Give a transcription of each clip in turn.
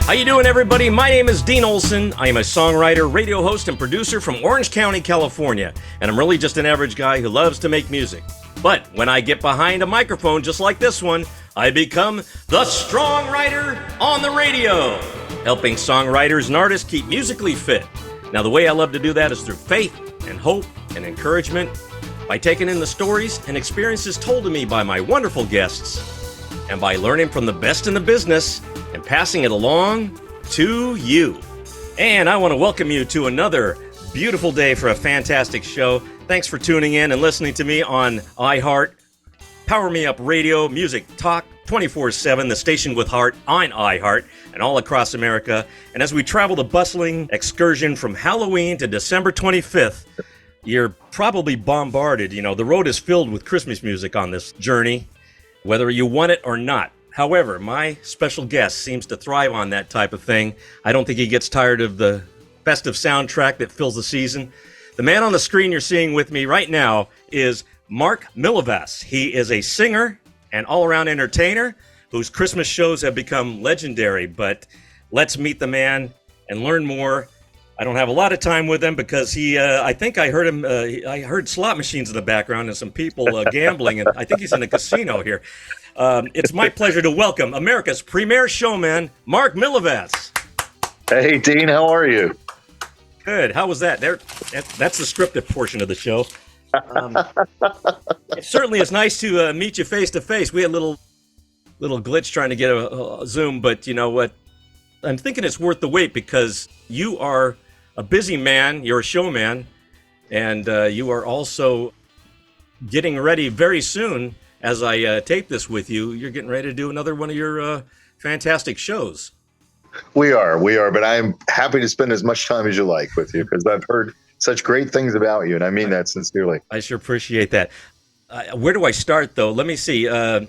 How you doing, everybody? My name is Dean Olson. I am a songwriter, radio host, and producer from Orange County, California. And I'm really just an average guy who loves to make music. But when I get behind a microphone just like this one, I become the StrongWriter on the radio, helping songwriters and artists keep musically fit. Now, the way I love to do that is through faith and hope and encouragement, by taking in the stories and experiences told to me by my wonderful guests, and by learning from the best in the business and passing it along to you. And I want to welcome you to another beautiful day for a fantastic show. Thanks for tuning in and listening to me on iHeart, Power Me Up Radio, Music Talk 24/7, the station with heart on iHeart and all across America. And as we travel the bustling excursion from Halloween to December 25th, you're probably bombarded. You know, the road is filled with Christmas music on this journey, whether you want it or not. However, my special guest seems to thrive on that type of thing. I don't think he gets tired of the festive soundtrack that fills the season. The man on the screen you're seeing with me right now is Mark MILOVATS. He is a singer and all-around entertainer whose Christmas shows have become legendary. But let's meet the man and learn more. I don't have a lot of time with him because I think I heard him, I heard slot machines in the background and some people gambling, and I think he's in a casino here. It's my pleasure to welcome America's Premier Showman, Mark MILOVATS. Hey, Dean, how are you? Good. How was that? That's the scripted portion of the show. It certainly is nice to meet you face to face. We had a little glitch trying to get a Zoom, but you know what? I'm thinking it's worth the wait because you are a busy man. You're a showman, and you are also getting ready very soon. As I tape this with you, you're getting ready to do another one of your fantastic shows. We are, but I'm happy to spend as much time as you like with you because I've heard such great things about you, and I mean that sincerely. I sure appreciate that. Where do I start, though? Let me see. The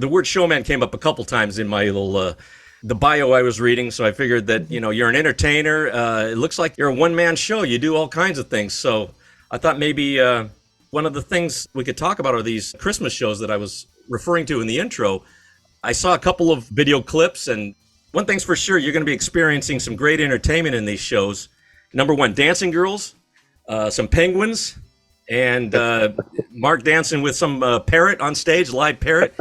word showman came up a couple times in my little the bio I was reading, so I figured that, you know, you're an entertainer. It looks like you're a one-man show. You do all kinds of things, so I thought maybe one of the things we could talk about are these Christmas shows that I was referring to in the intro. I saw a couple of video clips, and one thing's for sure, you're going to be experiencing some great entertainment in these shows. Number one, dancing girls, some penguins, and Mark dancing with some parrot on stage, live parrot,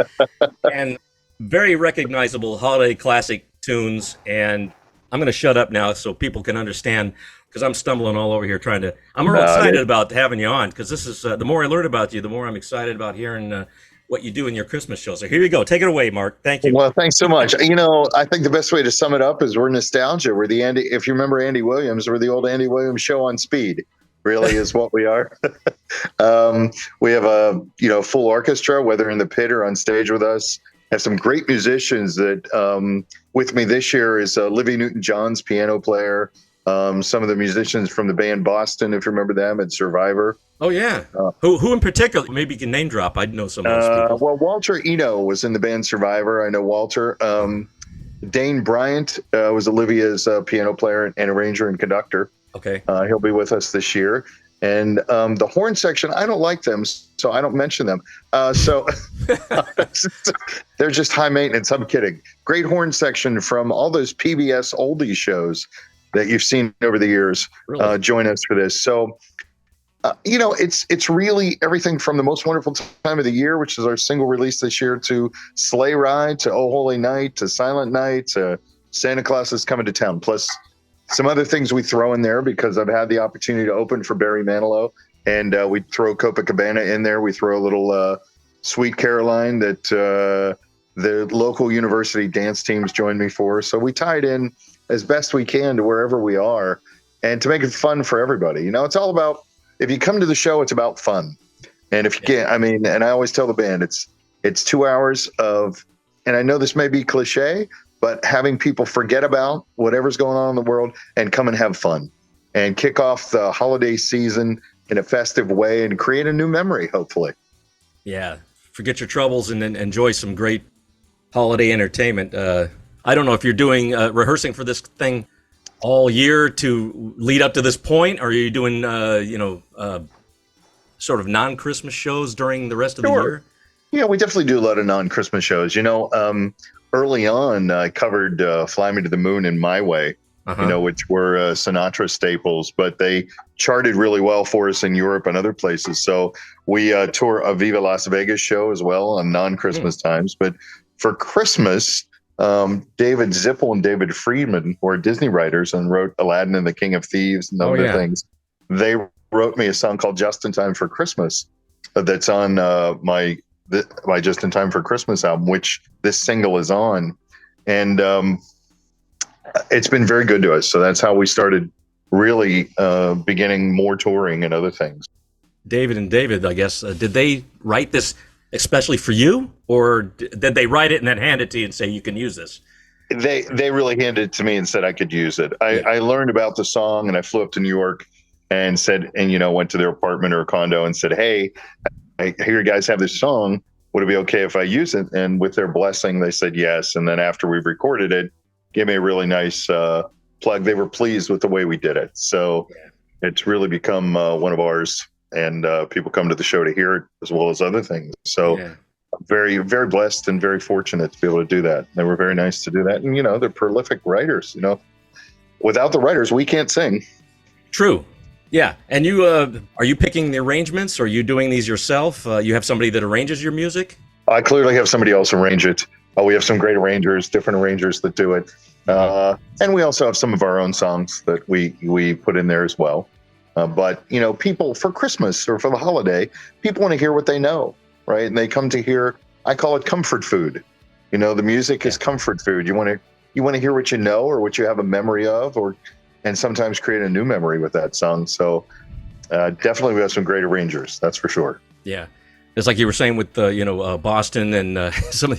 and very recognizable holiday classic tunes. And I'm going to shut up now so people can understand, because I'm stumbling all over here I'm real excited about having you on, because this is, the more I learn about you, the more I'm excited about hearing what you do in your Christmas show. So here you go. Take it away, Mark. Thank you. Well, thanks so much. You know, I think the best way to sum it up is we're nostalgia. We're the Andy, if you remember Andy Williams, we're the old Andy Williams show on speed, really is what we are. We have a, full orchestra, whether in the pit or on stage with us. Have some great musicians that with me this year is Olivia Newton-John's piano player. Some of the musicians from the band Boston, if you remember them, at Survivor. Oh, yeah. Who in particular? Maybe you can name drop. I know some of those people. Well, Walter Eno was in the band Survivor. I know Walter. Dane Bryant was Olivia's piano player and arranger and conductor. Okay. He'll be with us this year. And the horn section, I don't like them, so I don't mention them. So they're just high maintenance. I'm kidding. Great horn section from all those PBS oldies shows that you've seen over the years. Really? Join us for this. So, it's really everything from the most wonderful time of the year, which is our single release this year, to Sleigh Ride, to Oh Holy Night, to Silent Night, to Santa Claus is Coming to Town, plus some other things we throw in there because I've had the opportunity to open for Barry Manilow, and we throw Copacabana in there. We throw a little Sweet Caroline that the local university dance teams joined me for. So we tie it in as best we can to wherever we are and to make it fun for everybody. It's all about, if you come to the show, it's about fun. And if you can't, and I always tell the band, it's 2 hours of, and I know this may be cliche, but having people forget about whatever's going on in the world and come and have fun and kick off the holiday season in a festive way and create a new memory, hopefully. Yeah. Forget your troubles and then enjoy some great holiday entertainment. I don't know if you're doing rehearsing for this thing all year to lead up to this point, or are you doing, sort of non-Christmas shows during the rest of the year? Yeah, we definitely do a lot of non-Christmas shows. early on, I covered "Fly Me to the Moon" and "My Way," which were Sinatra staples, but they charted really well for us in Europe and other places. So we tour a Viva Las Vegas show as well on non-Christmas times. But for Christmas, David Zippel and David Friedman were Disney writers and wrote Aladdin and the King of Thieves and other things. They wrote me a song called "Just in Time for Christmas" that's on my Just in Time for Christmas album, which this single is on. And it's been very good to us. So that's how we started really beginning more touring and other things. David and David, I guess, did they write this especially for you, or did they write it and then hand it to you and say, you can use this? They really handed it to me and said I could use it. I learned about the song and I flew up to New York and went to their apartment or condo and said, hey, I hear you guys have this song. Would it be okay if I use it? And with their blessing, they said yes. And then after we recorded it, gave me a really nice plug. They were pleased with the way we did it. So it's really become one of ours. And people come to the show to hear it as well as other things. So very, very blessed and very fortunate to be able to do that. They were very nice to do that. And, they're prolific writers. Without the writers, we can't sing. True. Yeah. And you, are you picking the arrangements? Or are you doing these yourself? You have somebody that arranges your music? I clearly have somebody else arrange it. We have some great arrangers, different arrangers that do it. And we also have some of our own songs that we put in there as well. But, people for Christmas or for the holiday, people want to hear what they know, right? And they come to hear, I call it comfort food. The music is comfort food. You want to hear what you know or what you have a memory of, and sometimes create a new memory with that song. So definitely we have some great arrangers. That's for sure. Yeah. It's like you were saying with, Boston and some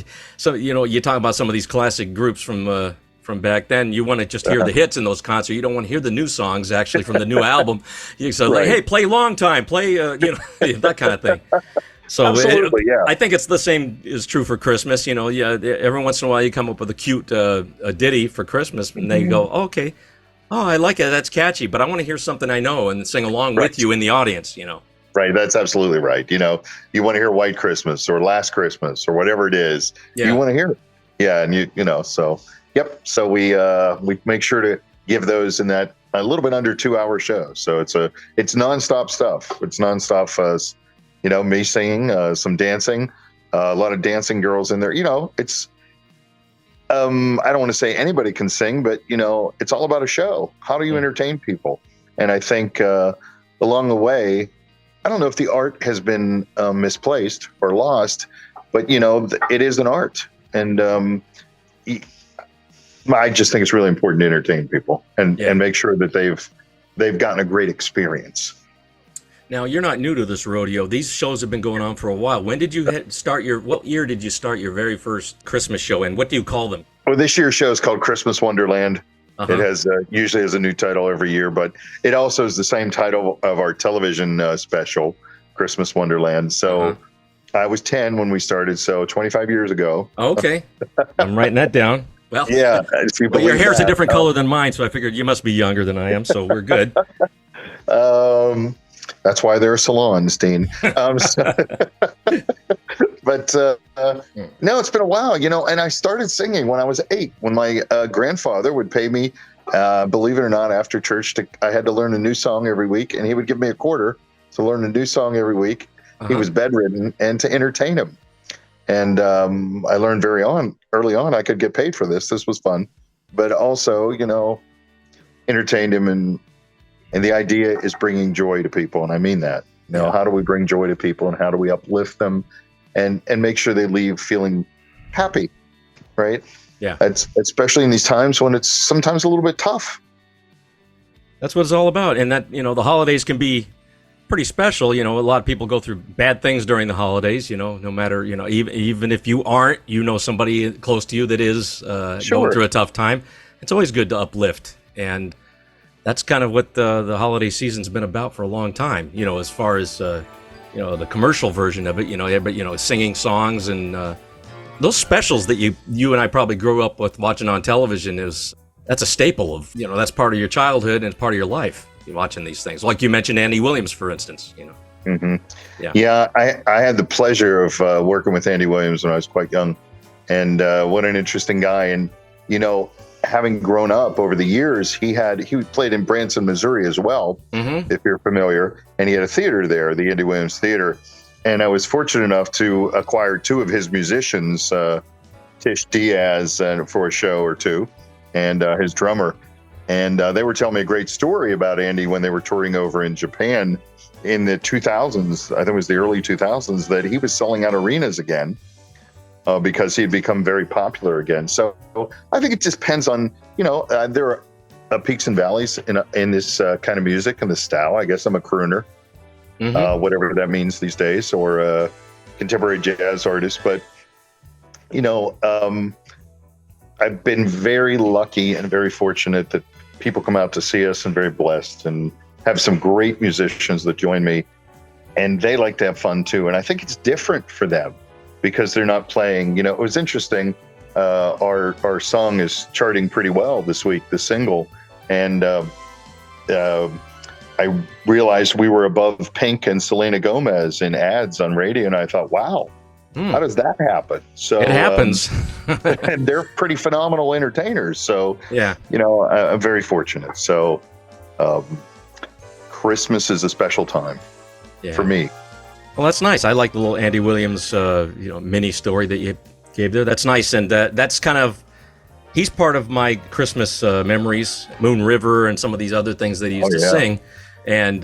you talk about some of these classic groups from back then. You want to just hear the hits in those concerts. You don't want to hear the new songs actually from the new album. Like, hey, play Long Time, play, that kind of thing. So absolutely, I think it's the same is true for Christmas. Every once in a while you come up with a cute a ditty for Christmas and they go, okay, I like it. That's catchy, but I want to hear something I know and sing along with you in the audience, Right. That's absolutely right. You want to hear White Christmas or Last Christmas or whatever it is. Yeah. You want to hear it. Yeah. And so, yep. So we make sure to give those in that a little bit under 2-hour show. So it's nonstop stuff. It's nonstop, me singing, some dancing, a lot of dancing girls in there. It's, I don't want to say anybody can sing, but it's all about a show. How do you entertain people? And I think, along the way, I don't know if the art has been misplaced or lost, but it is an art, and I just think it's really important to entertain people and make sure that they've gotten a great experience. Now, you're not new to this rodeo. These shows have been going on for a while. When did you what year did you start your very first Christmas show, and what do you call them? Well, this year's show is called Christmas Wonderland. It has usually has a new title every year, but it also is the same title of our television special, Christmas Wonderland. So I was 10 when we started, so 25 years ago. Okay. I'm writing that down. Well, yeah. Your hair's a different color than mine, so I figured you must be younger than I am, so we're good. That's why there are salons, Dean. But no, it's been a while, and I started singing when I was 8, when my grandfather would pay me, believe it or not, after church, I had to learn a new song every week, and he would give me a quarter to learn a new song every week. He was bedridden, and to entertain him. And I learned early on, I could get paid for this. This was fun. But also, entertained him, and the idea is bringing joy to people, and I mean that. How do we bring joy to people, and how do we uplift them and make sure they leave feeling happy, right? Yeah. Especially in these times when it's sometimes a little bit tough. That's what it's all about. And that, the holidays can be pretty special. A lot of people go through bad things during the holidays, no matter, even if you aren't, somebody close to you that is going through a tough time. It's always good to uplift. And that's kind of what the holiday season's been about for a long time, as far as, the commercial version of it, singing songs and those specials that you and I probably grew up with watching on television that's a staple of, that's part of your childhood and it's part of your life, watching these things. Like you mentioned Andy Williams, for instance, Yeah, I had the pleasure of working with Andy Williams when I was quite young. And what an interesting guy. And, having grown up over the years, he played in Branson, Missouri as well, if you're familiar. And he had a theater there, the Andy Williams Theater. And I was fortunate enough to acquire two of his musicians, Tish Diaz, for a show or two, and his drummer. And they were telling me a great story about Andy when they were touring over in Japan in the 2000s. I think it was the early 2000s, that he was selling out arenas again. Because he had become very popular again. So I think it just depends on, there are peaks and valleys in this kind of music and the style. I guess I'm a crooner, whatever that means these days, or a contemporary jazz artist. But, I've been very lucky and very fortunate that people come out to see us, and very blessed, and have some great musicians that join me, and they like to have fun too. And I think it's different for them, because they're not playing. It was interesting. Our song is charting pretty well this week, the single. And I realized we were above Pink and Selena Gomez in ads on radio. And I thought, wow, how does that happen? So it happens. And they're pretty phenomenal entertainers. So, yeah, I'm very fortunate. So Christmas is a special time for me. Well, that's nice. I like the little Andy Williams, mini story that you gave there. That's nice, and that's kind of, he's part of my Christmas memories. Moon River and some of these other things that he used to sing, and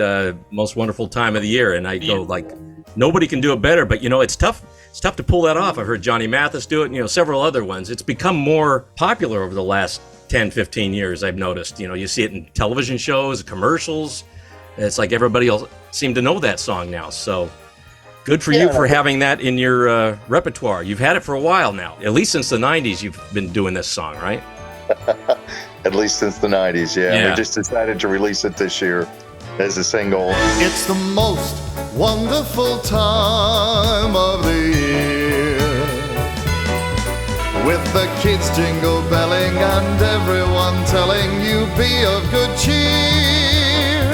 most wonderful time of the year. And I go like, nobody can do it better. But it's tough. It's tough to pull that off. I've heard Johnny Mathis do it, and several other ones. It's become more popular over the last 10, 15 years. I've noticed. You see it in television shows, commercials. It's like everybody else seem to know that song now. So. Good for you for having that in your repertoire. You've had it for a while now. At least since the 90s, you've been doing this song, right? At least since the 90s, yeah. We just decided to release it this year as a single. It's the most wonderful time of the year, with the kids jingle belling and everyone telling you be of good cheer.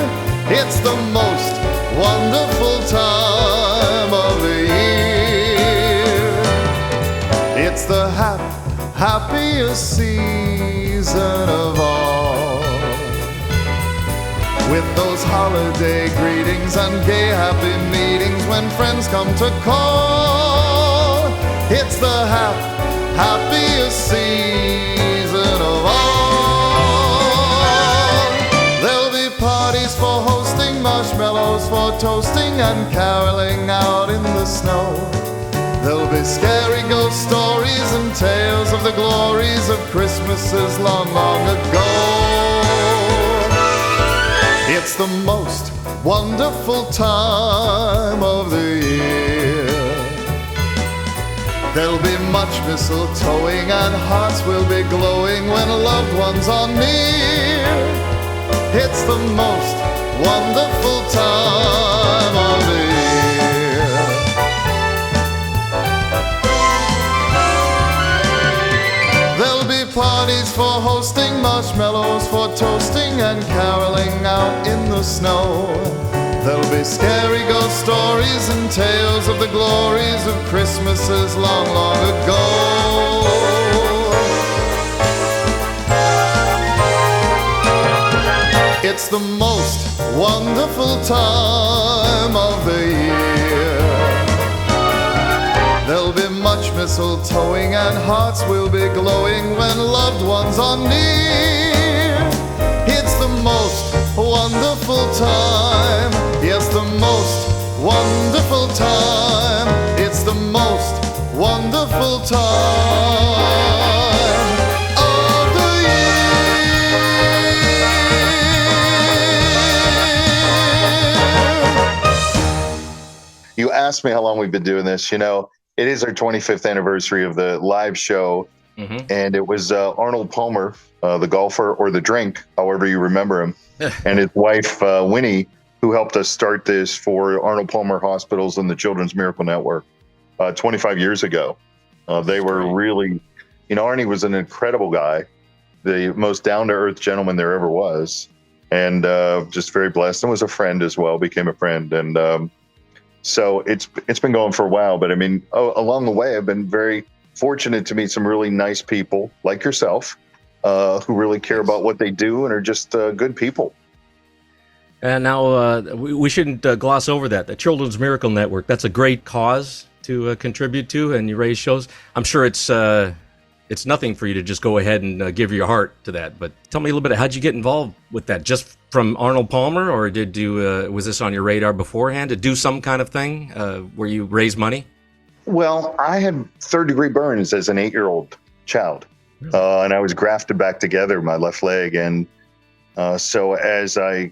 It's the most wonderful time of the year. It's the happiest season of all, with those holiday greetings and gay happy meetings when friends come to call. It's the happiest season of all. There'll be parties for hosting, marshmallows for toasting, and caroling out in the snow. There'll be scary ghost stories and tales of the glories of Christmases long, long ago. It's the most wonderful time of the year. There'll be much mistletoeing and hearts will be glowing when loved ones are near. It's the most wonderful time of the year. There'll be parties for hosting, marshmallows for toasting, and caroling out in the snow. There'll be scary ghost stories and tales of the glories of Christmases long, long ago. It's the most wonderful time of the year. There'll be much mistletoeing and hearts will be glowing when loved ones are near. It's the most wonderful time. Yes, the most wonderful time. It's the most wonderful time of the year. You asked me how long we've been doing this. It is our 25th anniversary of the live show. And it was Arnold Palmer, the golfer, or the drink, however you remember him, and his wife, Winnie, who helped us start this for Arnold Palmer Hospitals and the Children's Miracle Network 25 years ago. They were really, Arnie was an incredible guy, the most down-to-earth gentleman there ever was, and just very blessed, and was a friend as well, became a friend. And so it's been going for a while, but I mean, along the way, I've been very fortunate to meet some really nice people like yourself, who really care about what they do and are just good people. And now we shouldn't gloss over that. The Children's Miracle Network, that's a great cause to contribute to, and you raise shows. I'm sure it's nothing for you to just go ahead and give your heart to that. But tell me a little bit, how'd you get involved with that? Just from Arnold Palmer, or did you was this on your radar beforehand to do some kind of thing where you raise money? Well, I had third-degree burns as an 8-year-old child, and I was grafted back together, my left leg. And so as I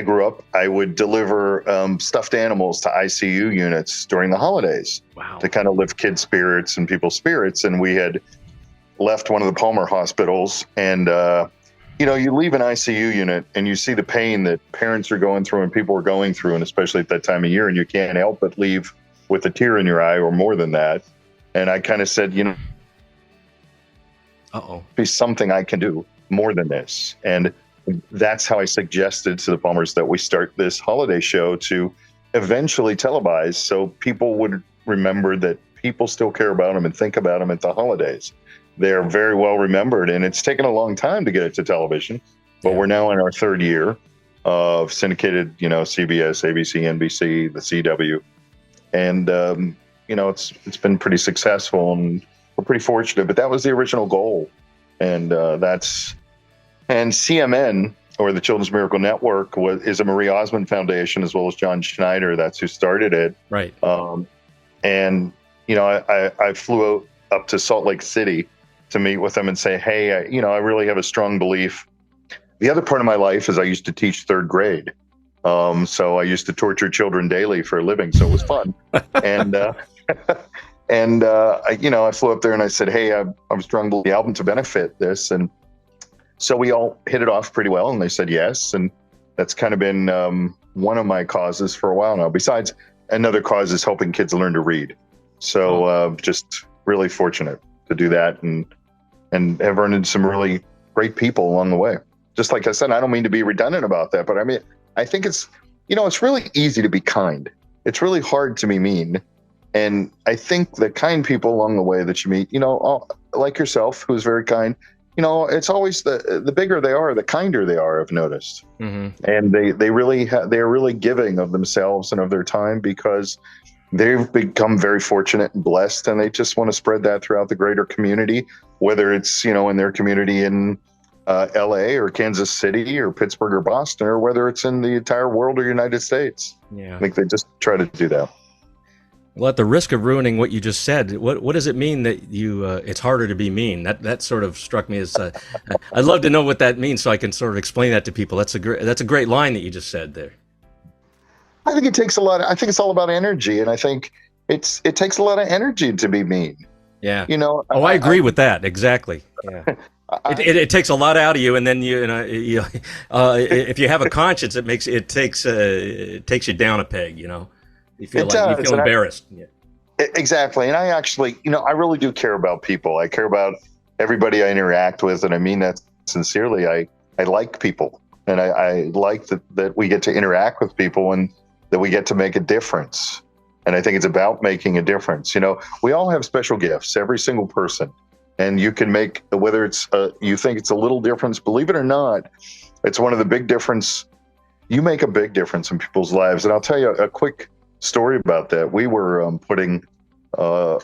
grew up, I would deliver stuffed animals to ICU units during the holidays. Wow. To kind of lift kids' spirits and people's spirits. And we had left one of the Palmer hospitals, and you leave an ICU unit and you see the pain that parents are going through and people are going through, and especially at that time of year, and you can't help but leave with a tear in your eye or more than that. And I kind of said, be something I can do more than this. And that's how I suggested to the Palmers that we start this holiday show to eventually televise, so people would remember that people still care about them and think about them at the holidays. They're very well remembered, and it's taken a long time to get it to television, but we're now in our third year of syndicated, CBS, ABC, NBC, the CW. And, it's been pretty successful, and we're pretty fortunate, but that was the original goal. And and CMN, or the Children's Miracle Network, is a Marie Osmond Foundation, as well as John Schneider. That's who started it. Right. I flew up to Salt Lake City to meet with them and say, hey, I really have a strong belief. The other part of my life is I used to teach third grade. So I used to torture children daily for a living. So it was fun. And I flew up there and I said, hey, I'm strong belief the album to benefit this. And so we all hit it off pretty well, and they said yes. And that's kind of been one of my causes for a while now. Besides, another cause is helping kids learn to read. So just really fortunate to do that, and have run into some really great people along the way. Just like I said, I don't mean to be redundant about that, but I mean, I think it's really easy to be kind. It's really hard to be mean. And I think the kind people along the way that you meet, like yourself, who's very kind, it's always the bigger they are, the kinder they are, I've noticed. Mm-hmm. And they're really giving of themselves and of their time, because they've become very fortunate and blessed, and they just want to spread that throughout the greater community, whether it's, in their community in LA or Kansas City or Pittsburgh or Boston, or whether it's in the entire world or United States. Yeah. I think they just try to do that. Well, at the risk of ruining what you just said, what does it mean that you it's harder to be mean? That sort of struck me as I'd love to know what that means, so I can sort of explain that to people. That's a great line that you just said there. I think it takes a lot. I think it's all about energy, and I think it takes a lot of energy to be mean. Yeah. I agree with that exactly. Yeah. It takes a lot out of you, and then if you have a conscience, it takes you down a peg. You feel you feel embarrassed. Exactly. And I actually, I really do care about people. I care about everybody I interact with, and I mean that sincerely. I like people, and I like that we get to interact with people, and that we get to make a difference. And I think it's about making a difference. We all have special gifts, every single person. And you can make, whether it's you think it's a little difference, believe it or not, it's one of the big difference. You make a big difference in people's lives. And I'll tell you a quick story about that. We were putting a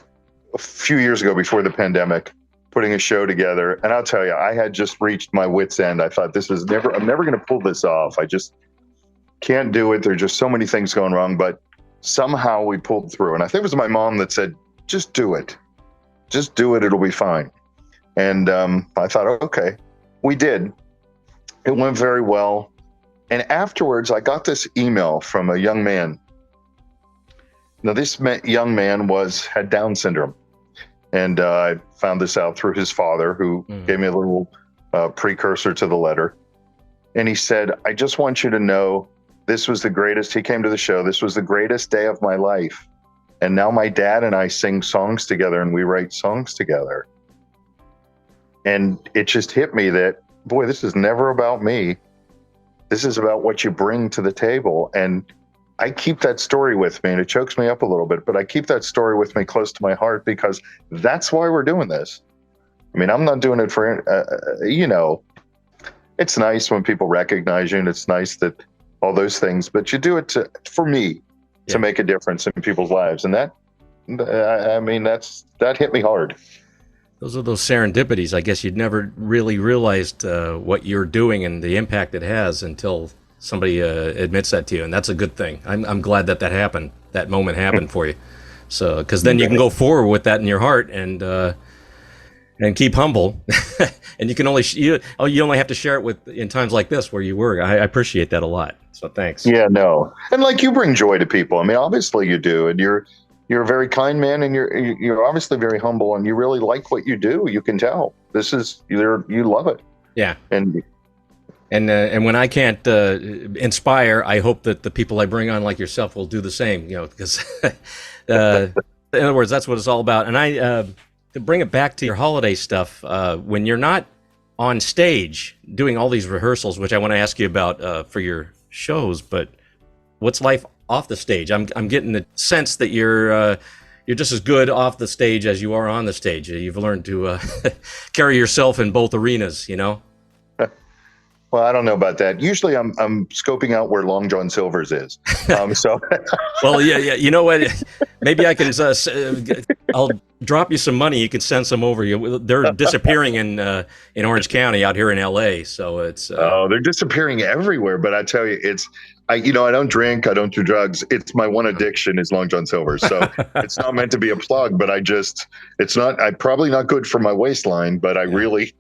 few years ago, before the pandemic, putting a show together, and I'll tell you, I had just reached my wit's end. I thought, I'm never going to pull this off. I just can't do it. There's just so many things going wrong, but somehow we pulled through. And I think it was my mom that said, just do it, it'll be fine. And I thought, okay, we did. It went very well. And afterwards, I got this email from a young man. Now, this young man had Down syndrome, and I found this out through his father, who gave me a little precursor to the letter. And he said, I just want you to know, this was the greatest. He came to the show. This was the greatest day of my life. And now my dad and I sing songs together, and we write songs together. And it just hit me that, boy, this is never about me. This is about what you bring to the table. And I keep that story with me, and it chokes me up a little bit, but I keep that story with me close to my heart because that's why we're doing this. I mean, I'm not doing it for, it's nice when people recognize you, and it's nice that all those things, but you do it for me to make a difference in people's lives. And that, that hit me hard. Those are those serendipities. I guess you'd never really realized what you're doing and the impact it has until somebody admits that to you, and that's a good thing. I'm glad that happened. That moment happened for you. So, because then you can go forward with that in your heart and keep humble. And you can only you only have to share it with in times like this where you work. I appreciate that a lot. So thanks. Yeah, no, and like you bring joy to people. I mean, obviously you do, and you're a very kind man, and you're obviously very humble, and you really like what you do. You can tell you love it. Yeah, and when I can't inspire, I hope that the people I bring on, like yourself, will do the same. Because in other words, that's what it's all about. And to bring it back to your holiday stuff, when you're not on stage doing all these rehearsals, which I want to ask you about for your shows, but what's life off the stage? I'm getting the sense that you're just as good off the stage as you are on the stage. You've learned to carry yourself in both arenas, Well, I don't know about that. Usually I'm scoping out where Long John Silver's is. So well, yeah. You know what? Maybe I can I'll drop you some money. You can send some over. They're disappearing in Orange County out here in LA. So it's they're disappearing everywhere. But I tell you, I don't drink, I don't do drugs. It's my one addiction is Long John Silver. So it's not meant to be a plug, but I'm probably not good for my waistline, but I really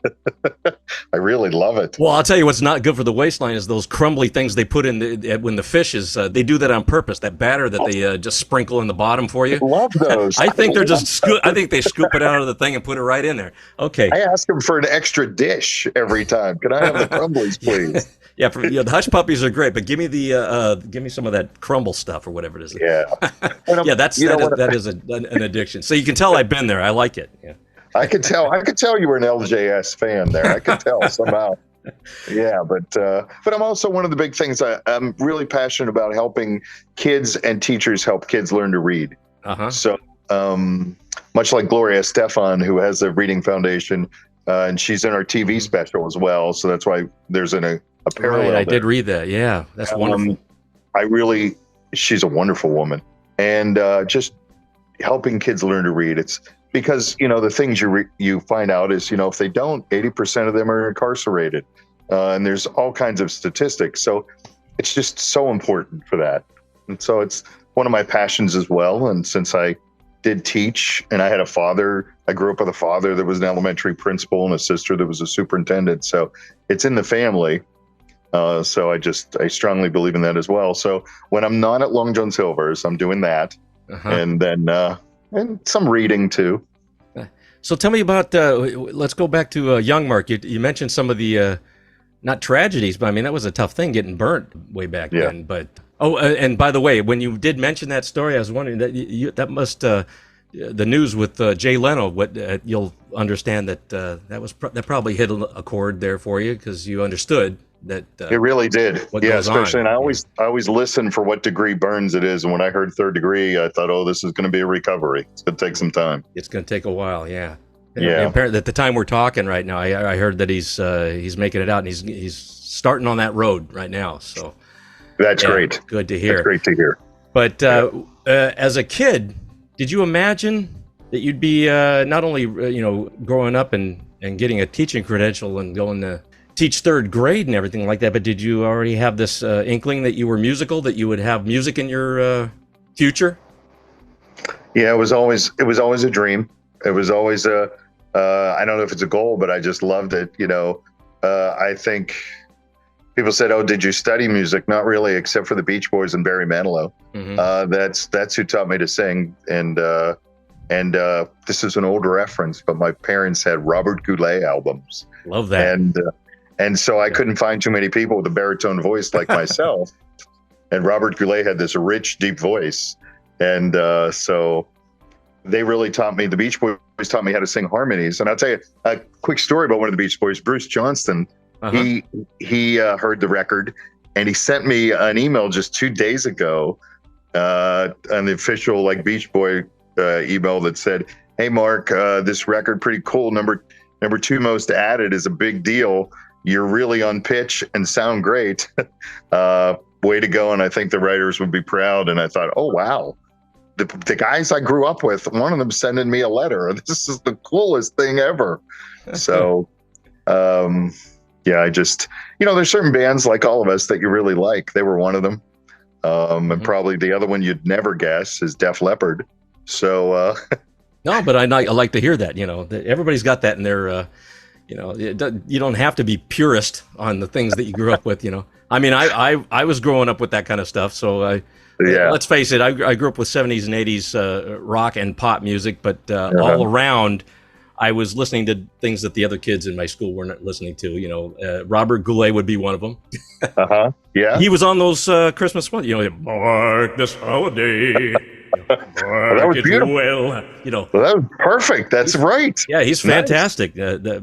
love it. Well, I'll tell you what's not good for the waistline is those crumbly things they put in when the fish is, they do that on purpose. That batter that they just sprinkle in the bottom for you. I love those. I think I think they scoop it out of the thing and put it right in there. Okay. I ask them for an extra dish every time. Can I have the crumblies, please? Yeah, the hush puppies are great, but give me some of that crumble stuff or whatever it is. Yeah, yeah, that is an addiction. So you can tell I've been there. I like it. Yeah, I could tell you were an LJS fan there. I could tell somehow. Yeah, but I'm also one of the big things. I'm really passionate about helping kids and teachers help kids learn to read. So much like Gloria Estefan, who has the Reading Foundation, and she's in our TV special as well. So that's why there's a parallel. Right, I did read that. Yeah, that's wonderful. She's a wonderful woman, and just helping kids learn to read. It's because the things you find out is if they don't, 80% of them are incarcerated, and there's all kinds of statistics. So it's just so important for that, and so it's one of my passions as well. And since I did teach, and I had I grew up with a father that was an elementary principal and a sister that was a superintendent. So it's in the family. So I strongly believe in that as well. So when I'm not at Long John Silver's, I'm doing that, and then and some reading too. So tell me about. Let's go back to young Mark. You mentioned some of the not tragedies, but I mean that was a tough thing getting burnt way back then. But and by the way, when you did mention that story, I was wondering that must the news with Jay Leno. You'll understand that probably hit a chord there for you because you understood. That it really did, especially. And I always listen for what degree burns it is. And when I heard 3rd degree, I thought, this is going to be a recovery. It's going to take some time. It's going to take a while, yeah. And apparently, at the time we're talking right now, I heard that he's making it out and he's starting on that road right now. So that's great. Good to hear. That's great to hear. But as a kid, did you imagine that you'd be not only growing up and getting a teaching credential and going to teach 3rd grade and everything like that, but did you already have this inkling that you were musical, that you would have music in your future? Yeah, it was always a dream. It was always I don't know if it's a goal, but I just loved it. I think people said, did you study music? Not really, except for the Beach Boys and Barry Manilow. That's who taught me to sing. And this is an old reference, but my parents had Robert Goulet albums. Love that. And so I couldn't find too many people with a baritone voice like myself. And Robert Goulet had this rich, deep voice. And so they really taught me, the Beach Boys taught me how to sing harmonies. And I'll tell you a quick story about one of the Beach Boys, Bruce Johnston. He heard the record And he sent me an email just 2 days ago on the official like Beach Boy email that said, "Hey Mark, this record pretty cool. Number 2 most added is a big deal. You're really on pitch and sound great. Way to go." And I think the writers would be proud. And I thought, oh wow, the guys I grew up with, one of them sending me a letter. This is the coolest thing ever. So yeah, I just, there's certain bands like all of us that you really like. They were one of them. And probably the other one you'd never guess is Def Leppard. So no, but I like to hear that. Everybody's got that in their. You don't have to be purist on the things that you grew up with. I mean, I was growing up with that kind of stuff. So let's face it, I grew up with 70s and 80s rock and pop music, but all around, I was listening to things that the other kids in my school weren't listening to. Robert Goulet would be one of them. Yeah. He was on those Christmas ones. Mark this holiday. Well, that was beautiful. Well, that was perfect. That's right. Yeah, he's fantastic. Yeah.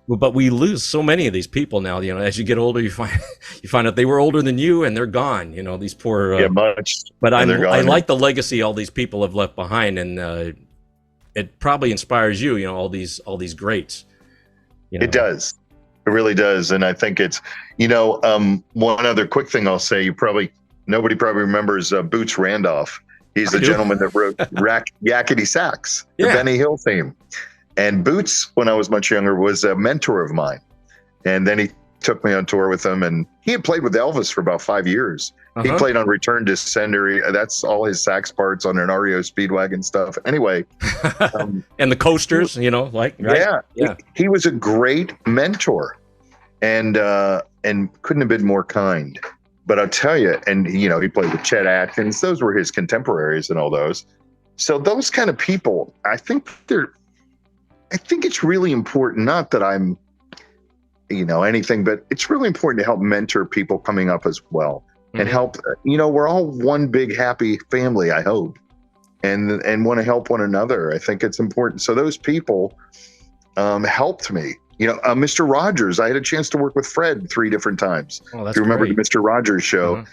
But we lose so many of these people now. As you get older, you find out they were older than you, and they're gone. These poor. Much. But I like the legacy all these people have left behind, and it probably inspires you. All these greats. It does. It really does, and I think it's. One other quick thing I'll say. Nobody probably remembers Boots Randolph. He's the gentleman that wrote Yakety Sax, the Benny Hill theme. And Boots, when I was much younger, was a mentor of mine. And then he took me on tour with him, and he had played with Elvis for about 5 years. He played on Return to Sender. That's all his sax parts on an REO Speedwagon stuff. Anyway. And the coasters, right? Yeah. He was a great mentor and couldn't have been more kind. But I'll tell you, and he played with Chet Atkins. Those were his contemporaries and all those. So those kind of people, I think it's really important, not that I'm, anything, but it's really important to help mentor people coming up as well and help, we're all one big happy family, I hope, and want to help one another. I think it's important. So those people helped me. Mr. Rogers, I had a chance to work with Fred 3 different times. Oh, that's if you remember great. the Mr. Rogers show,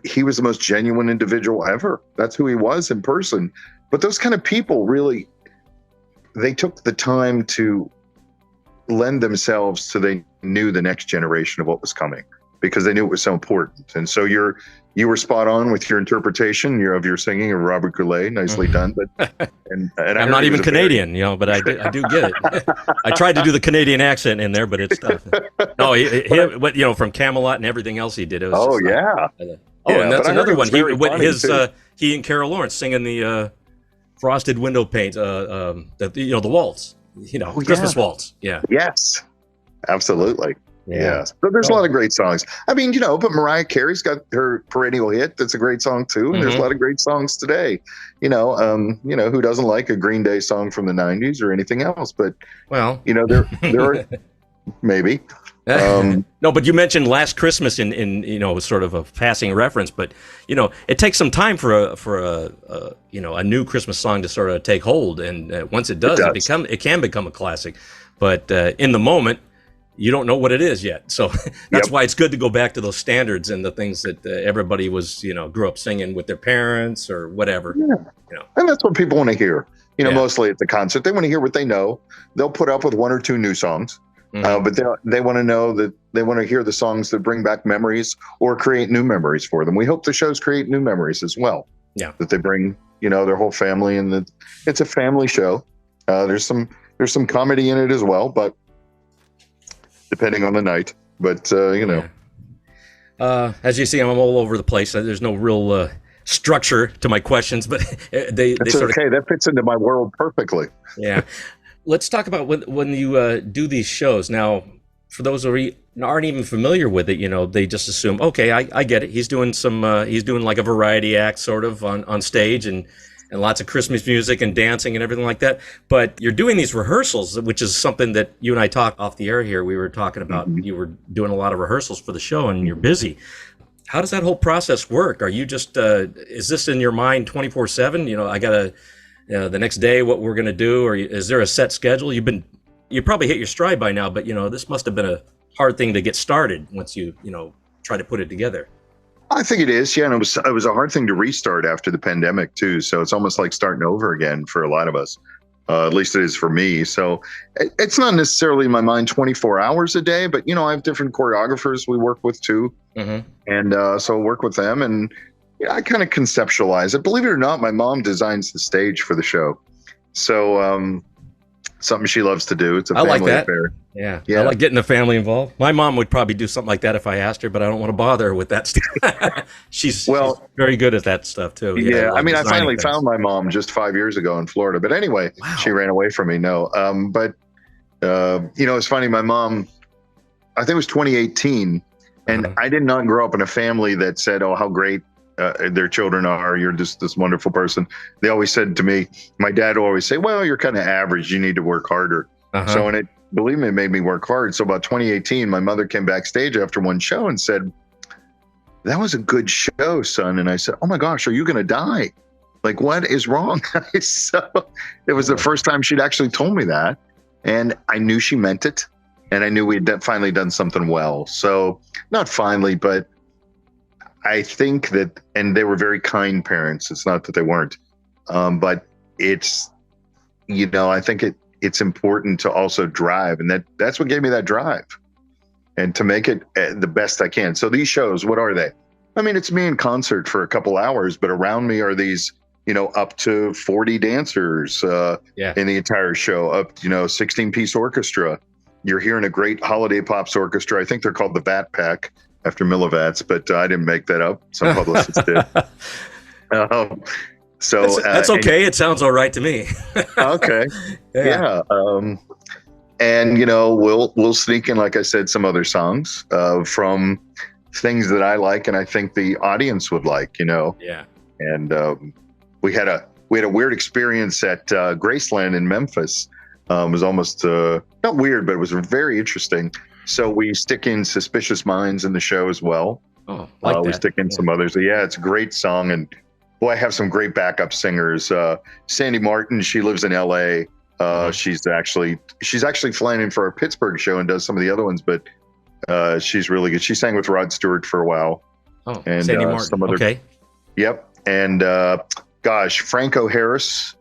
he was the most genuine individual ever. That's who he was in person. But those kind of people really, they took the time to lend themselves so they knew the next generation of what was coming, because they knew it was so important. And so you were spot on with your interpretation of your singing of Robert Goulet. Nicely done. But and I'm not even Canadian, but I do get it. I tried to do the Canadian accent in there, but it's tough. No, from Camelot and everything else he did. It was and that's another one. He and Carol Lawrence singing the Frosted Window Panes, the waltz, Christmas waltz. Yeah. Yes, absolutely. Yeah. So there's a lot of great songs. I mean, but Mariah Carey's got her perennial hit. That's a great song too. And there's a lot of great songs today. Who doesn't like a Green Day song from the 90s or anything else? But there are maybe. No, but you mentioned Last Christmas in sort of a passing reference, but it takes some time for a new Christmas song to sort of take hold, and once it does, it can become a classic. But in the moment, you don't know what it is yet. So that's why it's good to go back to those standards and the things that everybody was, grew up singing with their parents or whatever. Yeah. And that's what people want to hear. Mostly at the concert, they want to hear what they know. They'll put up with 1 or 2 new songs, but they want to know that they want to hear the songs that bring back memories or create new memories for them. We hope the shows create new memories as well. Yeah. That they bring, their whole family, and it's a family show. There's some comedy in it as well, but depending on the night, but as you see, I'm all over the place. There's no real structure to my questions, but they sort okay. That fits into my world perfectly. Yeah. Let's talk about when you do these shows. Now, for those who aren't even familiar with it, they just assume, okay, I get it. He's doing he's doing like a variety act sort of on stage and lots of Christmas music and dancing and everything like that. But you're doing these rehearsals, which is something that you and I talked off the air here. We were talking about you were doing a lot of rehearsals for the show and you're busy. How does that whole process work? Are you just, is this in your mind 24/7? I got to, the next day what we're going to do, or is there a set schedule? You probably hit your stride by now, but this must have been a hard thing to get started once you try to put it together. I think it is, yeah, and it was a hard thing to restart after the pandemic too. So it's almost like starting over again for a lot of us. At least it is for me. So it's not necessarily in my mind 24 hours a day, but I have different choreographers we work with too, and so I work with them, and I kind of conceptualize it. Believe it or not, my mom designs the stage for the show, so something she loves to do. It's a family affair. Yeah, I like getting the family involved. My mom would probably do something like that if I asked her, but I don't want to bother her with that stuff. she's very good at that stuff too. Yeah, I mean, I finally found my mom just 5 years ago in Florida. But anyway, She ran away from me. No, but it's funny. My mom, I think it was 2018, and I did not grow up in a family that said, "Oh, how great their children are. You're just this wonderful person." They always said to me, my dad would always say, "Well, you're kind of average. You need to work harder." So, and believe me, it made me work hard. So about 2018, my mother came backstage after one show and said, "That was a good show, son." And I said, "Oh my gosh, are you going to die? Like, what is wrong?" So it was the first time she'd actually told me that. And I knew she meant it. And I knew we had finally done something well. So not finally, but I think that, and they were very kind parents. It's not that they weren't, but it's, I think it's important to also drive, and that's what gave me that drive, and to make it the best I can. So these shows, what are they? I mean, it's me in concert for a couple hours, but around me are these, up to 40 dancers in the entire show, up, 16-piece orchestra. You're hearing a great holiday pops orchestra. I think they're called the Vat Pack, after MILOVATS, but I didn't make that up. Some publicists did. So that's okay. It sounds all right to me. Okay. Yeah. And we'll sneak in, like I said, some other songs from things that I like, and I think the audience would like. Yeah. And we had a weird experience at Graceland in Memphis. It was almost not weird, but it was very interesting. So we stick in Suspicious Minds in the show as well. Oh, like that. We stick in some others. Yeah, it's a great song. And boy, I have some great backup singers. Sandy Martin, she lives in LA. She's actually flying in for our Pittsburgh show and does some of the other ones, but she's really good. She sang with Rod Stewart for a while. Oh, and Sandy Martin. Some other, okay. Yep. And Franco Harris,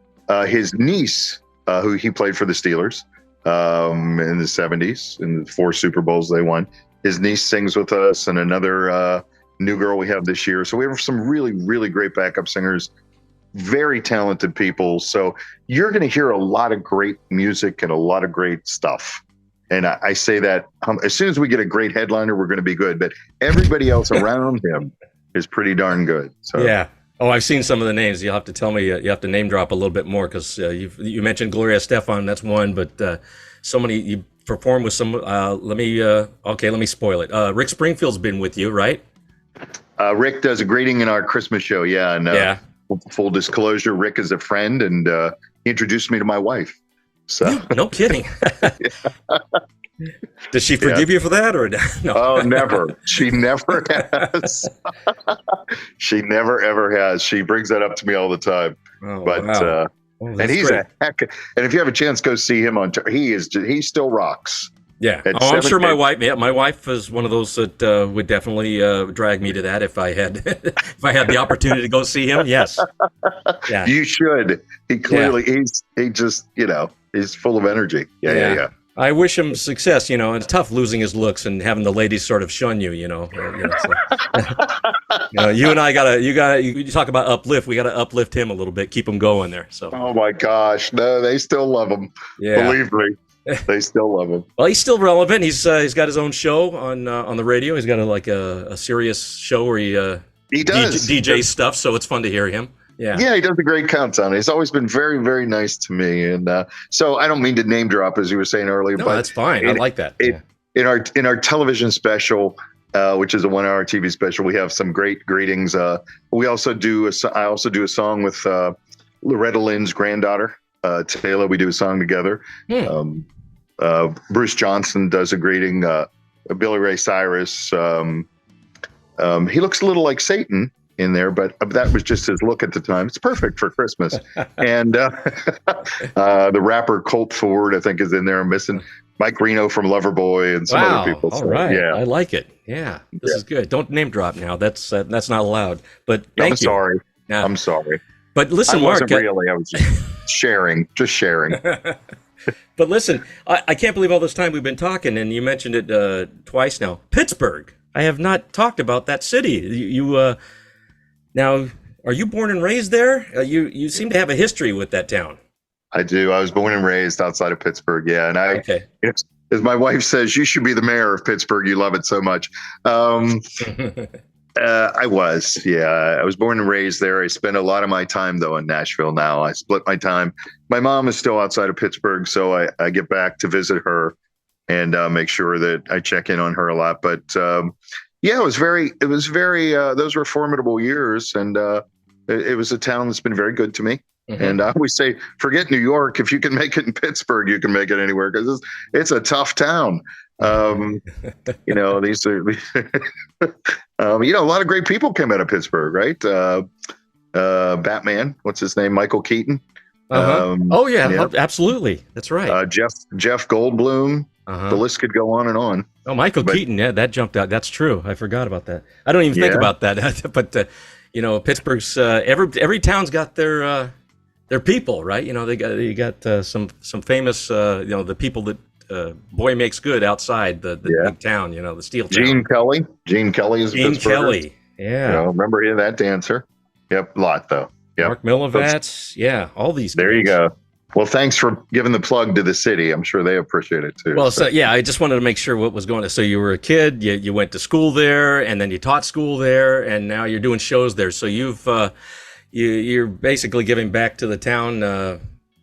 his niece, who he played for the Steelers. In the 70s, in the 4 Super Bowls they won. His niece sings with us, and another new girl we have this year. So we have some really, really great backup singers, very talented people. So you're going to hear a lot of great music and a lot of great stuff. And I say that as soon as we get a great headliner, we're going to be good. But everybody else around him is pretty darn good. So yeah. Oh, I've seen some of the names. You'll have to tell me. You have to name drop a little bit more, because you mentioned Gloria Estefan. That's one, but so many. You perform with some. Let me spoil it. Rick Springfield's been with you, right? Rick does a greeting in our Christmas show. Yeah, and full disclosure, Rick is a friend, and he introduced me to my wife. So no kidding. Does she forgive you for that, or no? Oh, never. She never has. She never ever has. She brings that up to me all the time. Oh, but wow. And he's great. A heck. And if you have a chance, go see him on tour. He still rocks. Yeah. I'm sure my wife. Yeah, my wife is one of those that would definitely drag me to that if I had the opportunity to go see him. Yes. Yeah. You should. He clearly he's full of energy. Yeah. I wish him success. It's tough losing his looks and having the ladies sort of shun you. You and I you talk about uplift. We got to uplift him a little bit, keep him going there. So. Oh my gosh, no, they still love him. Yeah. Believe me, they still love him. Well, he's still relevant. He's got his own show on the radio. He's got a serious show where he does DJ stuff. So it's fun to hear him. Yeah, he does a great countdown. He's always been very, very nice to me, and so I don't mean to name drop, as you were saying earlier. No, but that's fine. I like that. In our television special, which is a 1-hour TV special, we have some great greetings. I also do a song with Loretta Lynn's granddaughter, Taylor. We do a song together. Bruce Johnson does a greeting. Billy Ray Cyrus. He looks a little like Satan in there, but that was just his look at the time. It's perfect for Christmas. And the rapper Colt Ford, I think, is in there. I'm missing. Mike Reno from Loverboy and some other people. All So, right. yeah. I like it. Yeah. This is good. Don't name drop now. That's not allowed. But thank you. Sorry. Yeah. I'm sorry. But listen, I wasn't Mark. really. I was just sharing. But listen, I can't believe all this time we've been talking, and you mentioned it twice now. Pittsburgh. I have not talked about that city. You now, are you born and raised there? You seem to have a history with that town. I do. I was born and raised outside of Pittsburgh. Yeah, and as my wife says, you should be the mayor of Pittsburgh. You love it so much. I was. Yeah, I was born and raised there. I spend a lot of my time though in Nashville now. I split my time. My mom is still outside of Pittsburgh, so I get back to visit her and make sure that I check in on her a lot. But yeah, it was very. Those were formidable years, and it was a town that's been very good to me. Mm-hmm. And I always say, forget New York. If you can make it in Pittsburgh, you can make it anywhere, because it's a tough town. These are, a lot of great people came out of Pittsburgh, right? Batman, what's his name? Michael Keaton. Absolutely. That's right. Jeff Goldblum. The list could go on and on. Oh, Michael Keaton. Yeah, that jumped out. That's true. I forgot about that. I don't even think about that. But Pittsburgh's every town's got their people, right? You got some famous the people that boy makes good outside the big town, the steel town. Gene Kelly is Gene Kelly. Yeah. Remember that dancer? Yep. A lot though. Yep. Mark MILOVATS. Yeah. All these. There you go. Well, thanks for giving the plug to the city. I'm sure they appreciate it too. Well, so I just wanted to make sure what was going on. So you were a kid, you went to school there, and then you taught school there, and now you're doing shows there. So you're basically giving back to the town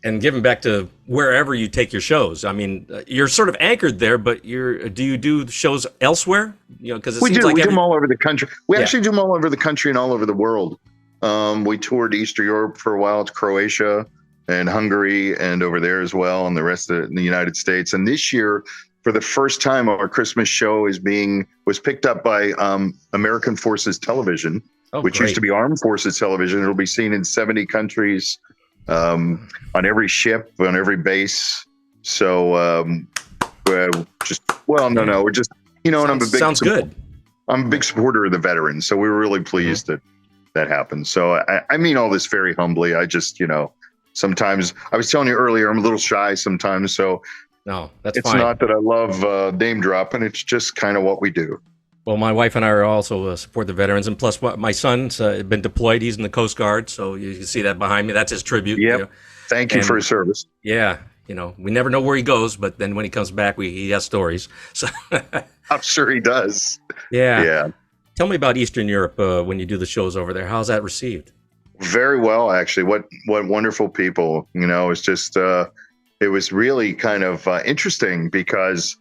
and giving back to wherever you take your shows. I mean, you're sort of anchored there, but do you do shows elsewhere? Because we do. We do them all over the country. We actually do them all over the country and all over the world. We toured Eastern Europe for a while. It's Croatia and Hungary and over there as well, and the rest of the United States. And this year, for the first time, our Christmas show was picked up by American Forces Television, which used to be Armed Forces Television. It'll be seen in 70 countries, on every ship, on every base. So we're just, and I'm a big sounds good. I'm a big supporter of the veterans, so we were really pleased that happened. So I mean all this very humbly. I just, sometimes, I was telling you earlier, I'm a little shy sometimes. So no, that's it's fine. not that I love name dropping. It's just kind of what we do. Well, my wife and I are also support the veterans, and plus, my son's been deployed. He's in the Coast Guard, so you can see that behind me. That's his tribute. Yep. Thank you for his service. Yeah, we never know where he goes, but then when he comes back, he has stories. So I'm sure he does. Yeah. Tell me about Eastern Europe when you do the shows over there. How's that received? Very well, actually. What wonderful people. It's just it was really kind of interesting because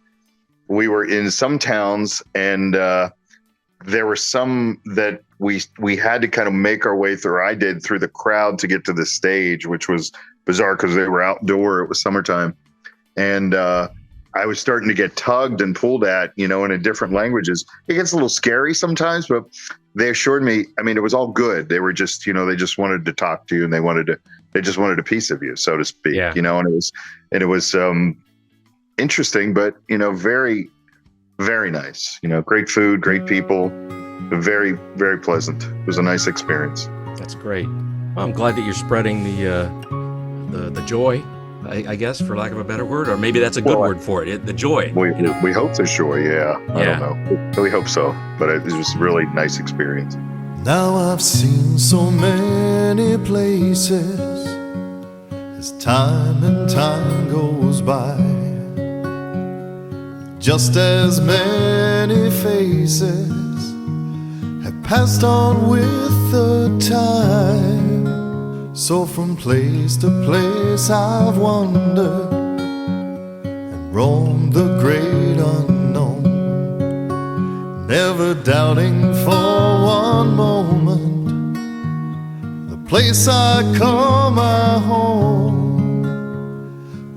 we were in some towns, and there were some that we had to kind of make our way through. I did through the crowd to get to the stage, which was bizarre because they were outdoor. It was summertime, and I was starting to get tugged and pulled at, in different languages. It gets a little scary sometimes, but they assured me, it was all good. They were just, they just wanted to talk to you, and they just wanted a piece of you, so to speak. Yeah. And it was interesting, but very, very nice. Great food, great people, very, very pleasant. It was a nice experience. That's great. Well, I'm glad that you're spreading the joy, I guess, for lack of a better word, or maybe that's a good word for it. The joy. We hope there's joy. Yeah. I don't know. We hope so, but it was a really nice experience. Now I've seen so many places as time and time goes by. Just as many faces have passed on with the time. So from place to place I've wandered and roamed the great unknown, never doubting for one moment the place I call my home,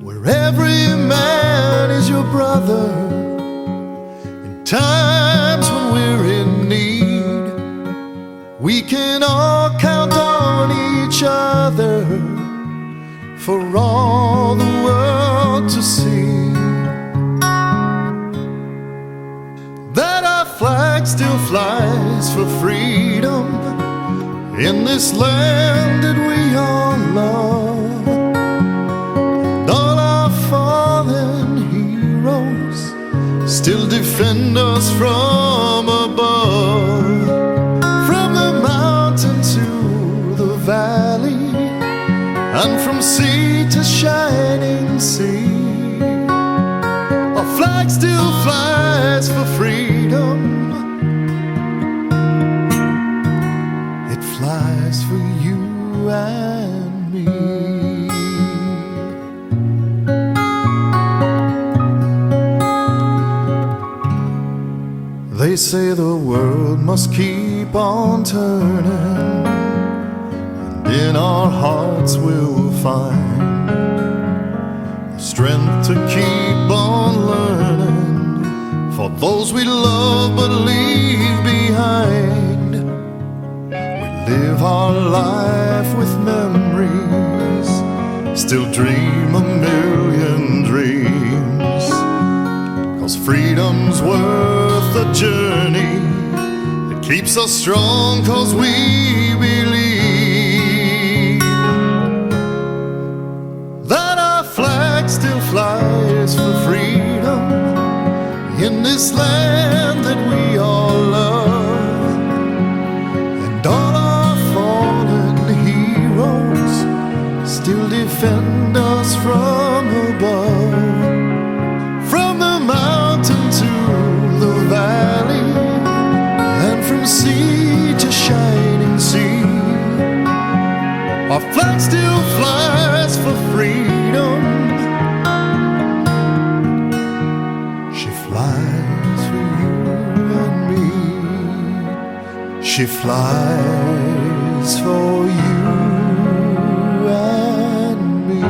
where every man is your brother in times when we're in need. We can all count on each other for all the world to see. still flies for freedom in this land that we all love. And all our fallen heroes still defend us from above. From the mountain to the valley, and from sea to shining sea, our flag still flies for freedom. It flies for you and me. They say the world must keep on turning, and in our hearts we'll find the strength to keep on learning for those we love but leave behind. We live our life with memories, still dream a million dreams, 'cause freedom's worth a journey that keeps us strong, 'cause we believe that our flag still flies for freedom in this land that we all love. And all our fallen heroes still defend us from above. From the mountain to the valley, and from sea to shining sea, our flag still flies for freedom. She flies for you and me. She flies for you and me.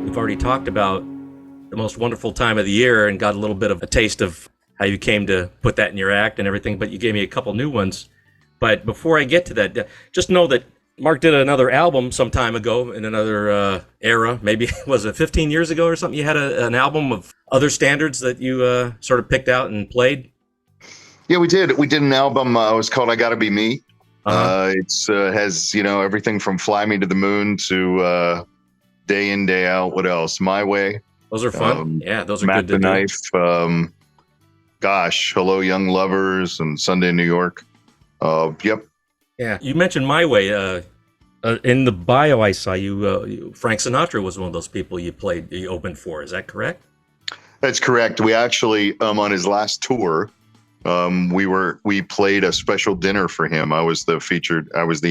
We've already talked about the most wonderful time of the year and got a little bit of a taste of how you came to put that in your act and everything, but you gave me a couple new ones. But before I get to that, just know that Mark did another album some time ago in another era. Maybe, was it 15 years ago or something? You had an album of other standards that you sort of picked out and played? Yeah, we did. We did an album. It was called "I Gotta Be Me." Uh-huh. It's has everything from "Fly Me to the Moon" to "Day In Day Out." What else? "My Way." Those are fun. Yeah, those are Matt good to the do. Knife. "Hello, Young Lovers" and "Sunday in New York." Yep. Yeah, you mentioned "My Way." In the bio I saw Frank Sinatra was one of those people you opened for. Is that correct? That's correct. We actually, on his last tour, we played a special dinner for him. I was the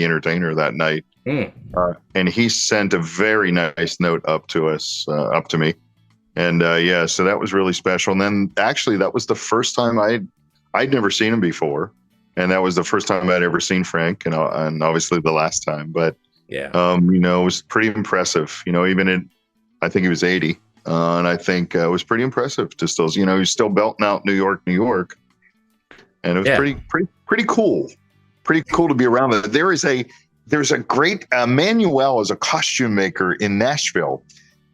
entertainer that night. And he sent a very nice note up to me. And so that was really special. And then actually that was the first time I'd never seen him before. And that was the first time I'd ever seen Frank, and obviously the last time. But yeah, it was pretty impressive. I think he was 80, and I think it was pretty impressive to still, he's still belting out New York, New York, and it was pretty cool. Pretty cool to be around that. There's a great Manuel is a costume maker in Nashville,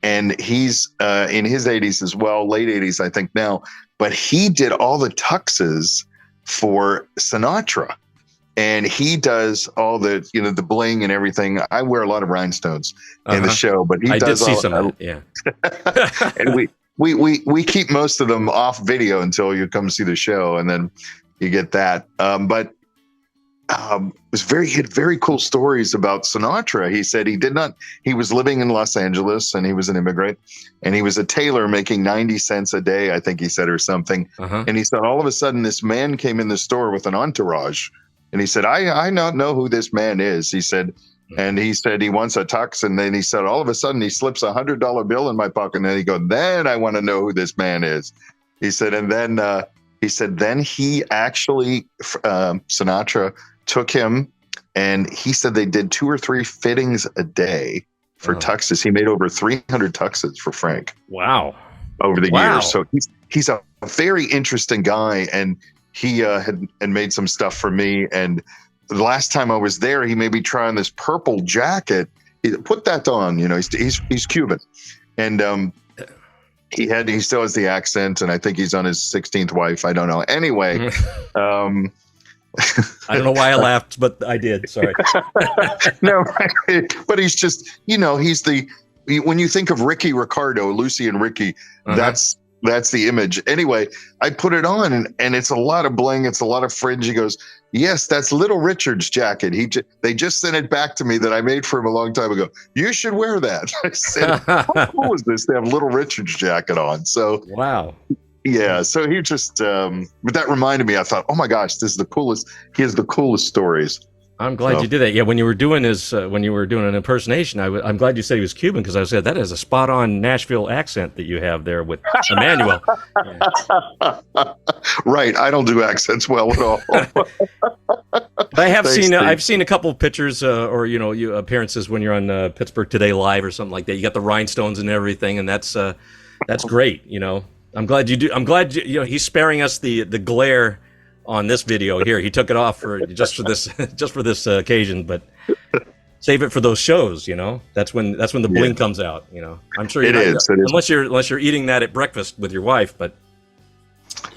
and he's in his 80s as well, late 80s I think now. But he did all the tuxes for Sinatra, and he does all the the bling and everything. I wear a lot of rhinestones in the show, but he does did see some of it. Yeah. And we keep most of them off video until you come see the show, and then you get that. But he had very cool stories about Sinatra. He said he was living in Los Angeles, and he was an immigrant, and he was a tailor making 90 cents a day, I think he said, or something. And he said, all of a sudden this man came in the store with an entourage, and he said, I don't know who this man is. He said, and he said he wants a tux, and then he said, all of a sudden he slips $100 bill in my pocket, and then he goes, then I want to know who this man is. He said, and then then he actually Sinatra took him, and he said they did 2 or 3 fittings a day for tuxes. He made over 300 tuxes for Frank. Wow. Over the years. So he's a very interesting guy, and he had made some stuff for me. And the last time I was there, he made me try on this purple jacket. He put that on, he's Cuban. And He still has the accent, and I think he's on his 16th wife. I don't know. Anyway, I don't know why I laughed, but I did. Sorry. no, but he's just, when you think of Ricky Ricardo, Lucy and Ricky, that's the image. Anyway, I put it on, and it's a lot of bling. It's a lot of fringe. He goes, yes, that's Little Richard's jacket. They just sent it back to me that I made for him a long time ago. You should wear that. I said, how cool is this to have Little Richard's jacket on? So wow. Yeah, so he just, but that reminded me. I thought, oh my gosh, this is the coolest. He has the coolest stories. I'm glad you did that. Yeah, when you were doing an impersonation, I'm glad you said he was Cuban, because I said that is a spot-on Nashville accent that you have there with Emmanuel. Yeah. Right, I don't do accents well at all. I have I've seen a couple of pictures or appearances when you're on Pittsburgh Today Live or something like that. You got the rhinestones and everything, and that's great. I'm glad you do. I'm glad he's sparing us the glare on this video here. He took it off just for this occasion, but save it for those shows. That's when the bling comes out. I'm sure it is. Unless you're eating that at breakfast with your wife, but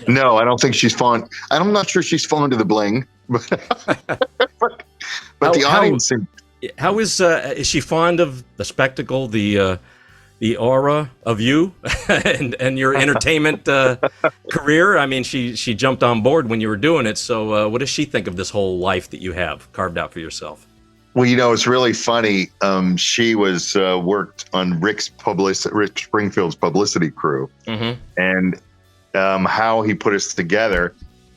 no, I don't think she's fond. I'm not sure she's fond of the bling, but the audience. How is she fond of the spectacle, the aura of you and your entertainment career? I mean, she jumped on board when you were doing it. So what does she think of this whole life that you have carved out for yourself? Well, it's really funny. She was worked on Rick Springfield's publicity crew, and how he put us together.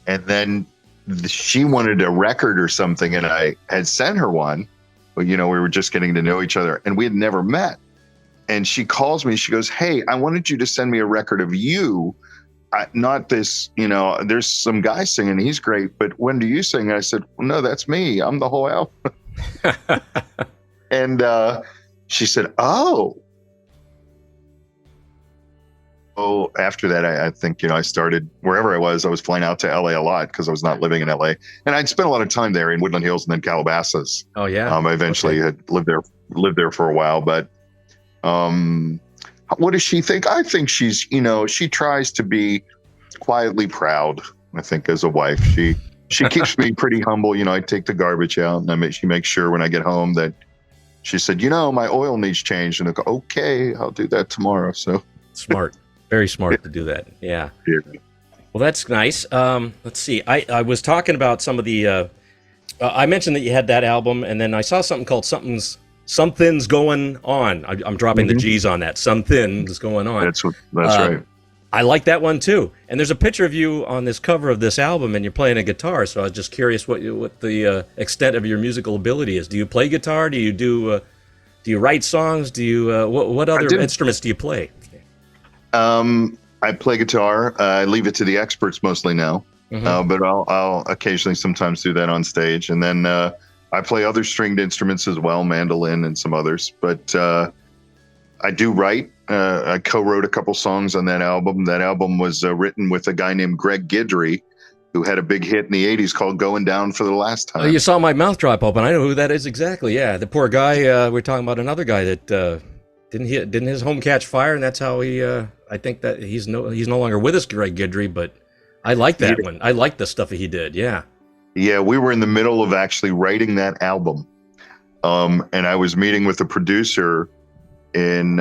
And then she wanted a record or something, and I had sent her one. But, we were just getting to know each other, and we had never met. And she calls me, she goes, hey, I wanted you to send me a record of you. Not this, there's some guy singing, he's great, but when do you sing? And I said, well, no, that's me. I'm the whole album. And she said, oh, after that, I think, I started wherever I was flying out to LA a lot because I was not living in LA. And I'd spent a lot of time there in Woodland Hills and then Calabasas. Oh, yeah. I eventually had lived there for a while, but what does she think? I think she's, she tries to be quietly proud. I think as a wife, she keeps me pretty humble. I take the garbage out, and she makes sure when I get home that she said, my oil needs changed, and I go, okay, I'll do that tomorrow. So smart, very smart to do that. Yeah. Well, that's nice. Let's see. I was talking about some of the. I mentioned that you had that album, and then I saw something called Something's Going On. I'm dropping the G's on that. Something's Going On. That's right. I like that one too. And there's a picture of you on this cover of this album, and you're playing a guitar. So I was just curious what the extent of your musical ability is. Do you play guitar? Do you write songs? Do you what other instruments do you play? I play guitar. I leave it to the experts mostly now, but I'll occasionally sometimes do that on stage, and then. I play other stringed instruments as well, mandolin and some others. But I do write. I co-wrote a couple songs on that album. That album was written with a guy named Greg Guidry, who had a big hit in the 80s called Going Down for the Last Time. Oh, you saw my mouth drop open. I know who that is exactly. Yeah, the poor guy. We're talking about another guy that didn't his home catch fire, and that's how he. I think that he's no longer with us, Greg Guidry. But I like that one. I like the stuff that he did. Yeah. Yeah, we were in the middle of actually writing that album. And I was meeting with the producer, and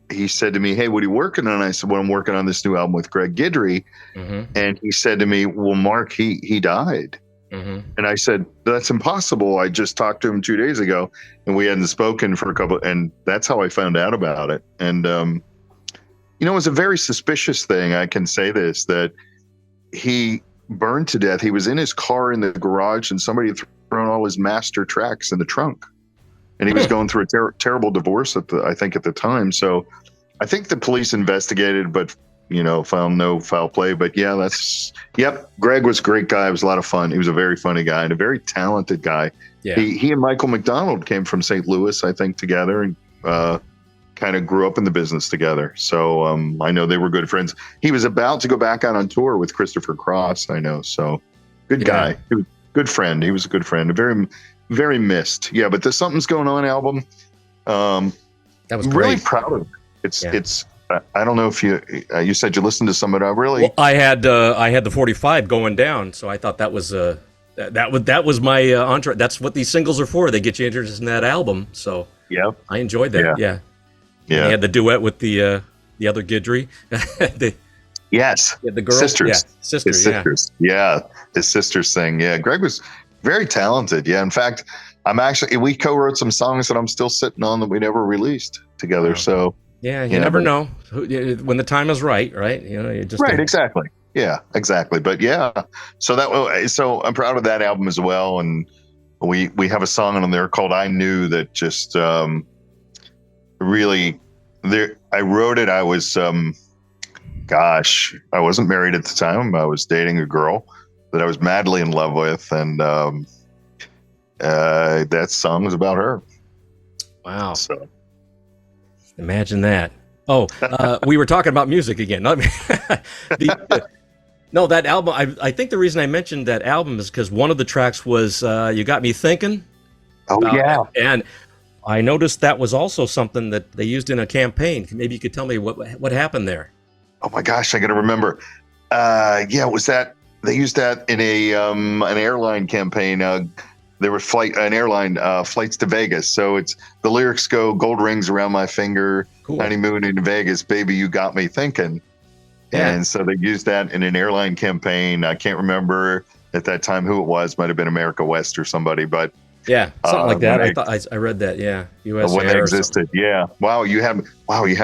he said to me, hey, what are you working on? I said, well, I'm working on this new album with Greg Guidry. And he said to me, well, Mark, he died. And I said, that's impossible. I just talked to him 2 days ago, and we hadn't spoken for a couple, and that's how I found out about it. And, it was a very suspicious thing. I can say this, that he burned to death. He was in his car in the garage, and somebody had thrown all his master tracks in the trunk, and he was going through a terrible divorce at the time. So I think the police investigated, but found no foul play. But yeah, Greg was a great guy. It was a lot of fun. He was a very funny guy and a very talented guy. Yeah. He and Michael McDonald came from St. Louis, I think, together, and kind of grew up in the business together. So I know they were good friends. He was about to go back out on tour with Christopher Cross, I know. So good guy. He was a good friend. He was a good friend. Very, very missed. Yeah, but the Something's Going On album, that was really great. proud of it. I don't know if you said you listened to some of it. Really? Well, I had the 45 going down, so I thought that was that was my entree. That's what these singles are for. They get you interested in that album. So yeah, I enjoyed that. Yeah. They had the duet with the other Guidry. Yes. Yeah, the girl. Sisters. Yeah. Sisters. His sisters. Yeah. His sisters sing. Yeah. Greg was very talented. Yeah. In fact, we co-wrote some songs that I'm still sitting on that we never released together. So yeah, you never know when the time is right. You just right. Exactly. Yeah, exactly. But yeah, so I'm proud of that album as well. And we have a song on there called "I Knew" that just really there. I wrote it. I was I wasn't married at the time. I was dating a girl that I was madly in love with, and that song was about her. Wow. So imagine that. Oh, we were talking about music again. No, that album, I think the reason I mentioned that album is because one of the tracks was You Got Me Thinking. Oh, yeah. And I noticed that was also something that they used in a campaign. Maybe you could tell me what happened there. Oh, my gosh, I got to remember. It was that they used that in an airline campaign. There were flights to Vegas. So it's the lyrics go, gold rings around my finger, cool. Honeymoon in Vegas, baby, you got me thinking. Yeah. And so they used that in an airline campaign. I can't remember at that time who it was. Might have been America West or somebody, but yeah, something like that. I read that. Yeah, US when Air they existed. Yeah. Wow, you had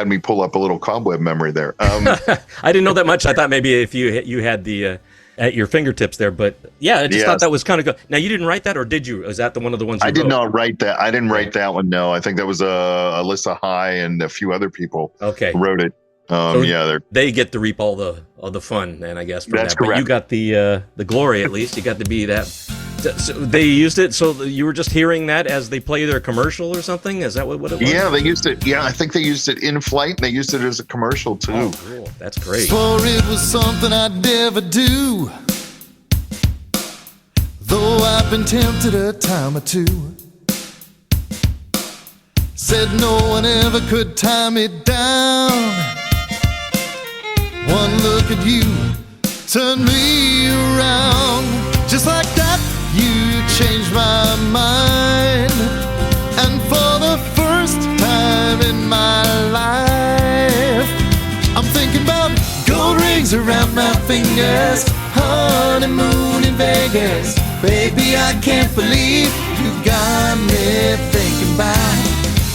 me pull up a little cobweb memory there. I didn't know that much. I thought maybe if you had the at your fingertips there, but yeah, I just thought that was kind of good. Now, you didn't write that, or did you? Was that one of the ones you I wrote? did not write that. I didn't write that one. No, I think that was Alyssa High and a few other people. Wrote it. They get to reap all the fun, and I guess from that's that. correct. But you got the glory at least. You got to be that. So they used it, so you were just hearing that as they play their commercial or something. Is that what it was? Yeah, they used it. Yeah, I think they used it in flight, and they used it as a commercial too. Oh, cool. That's great. Swore it was something I'd never do, though I've been tempted a time or two. Said no one ever could tie me down. One look at you turned me around. Just like that, you changed my mind. And for the first time in my life, I'm thinking about gold rings around my fingers, honeymoon in Vegas. Baby, I can't believe you got me thinking about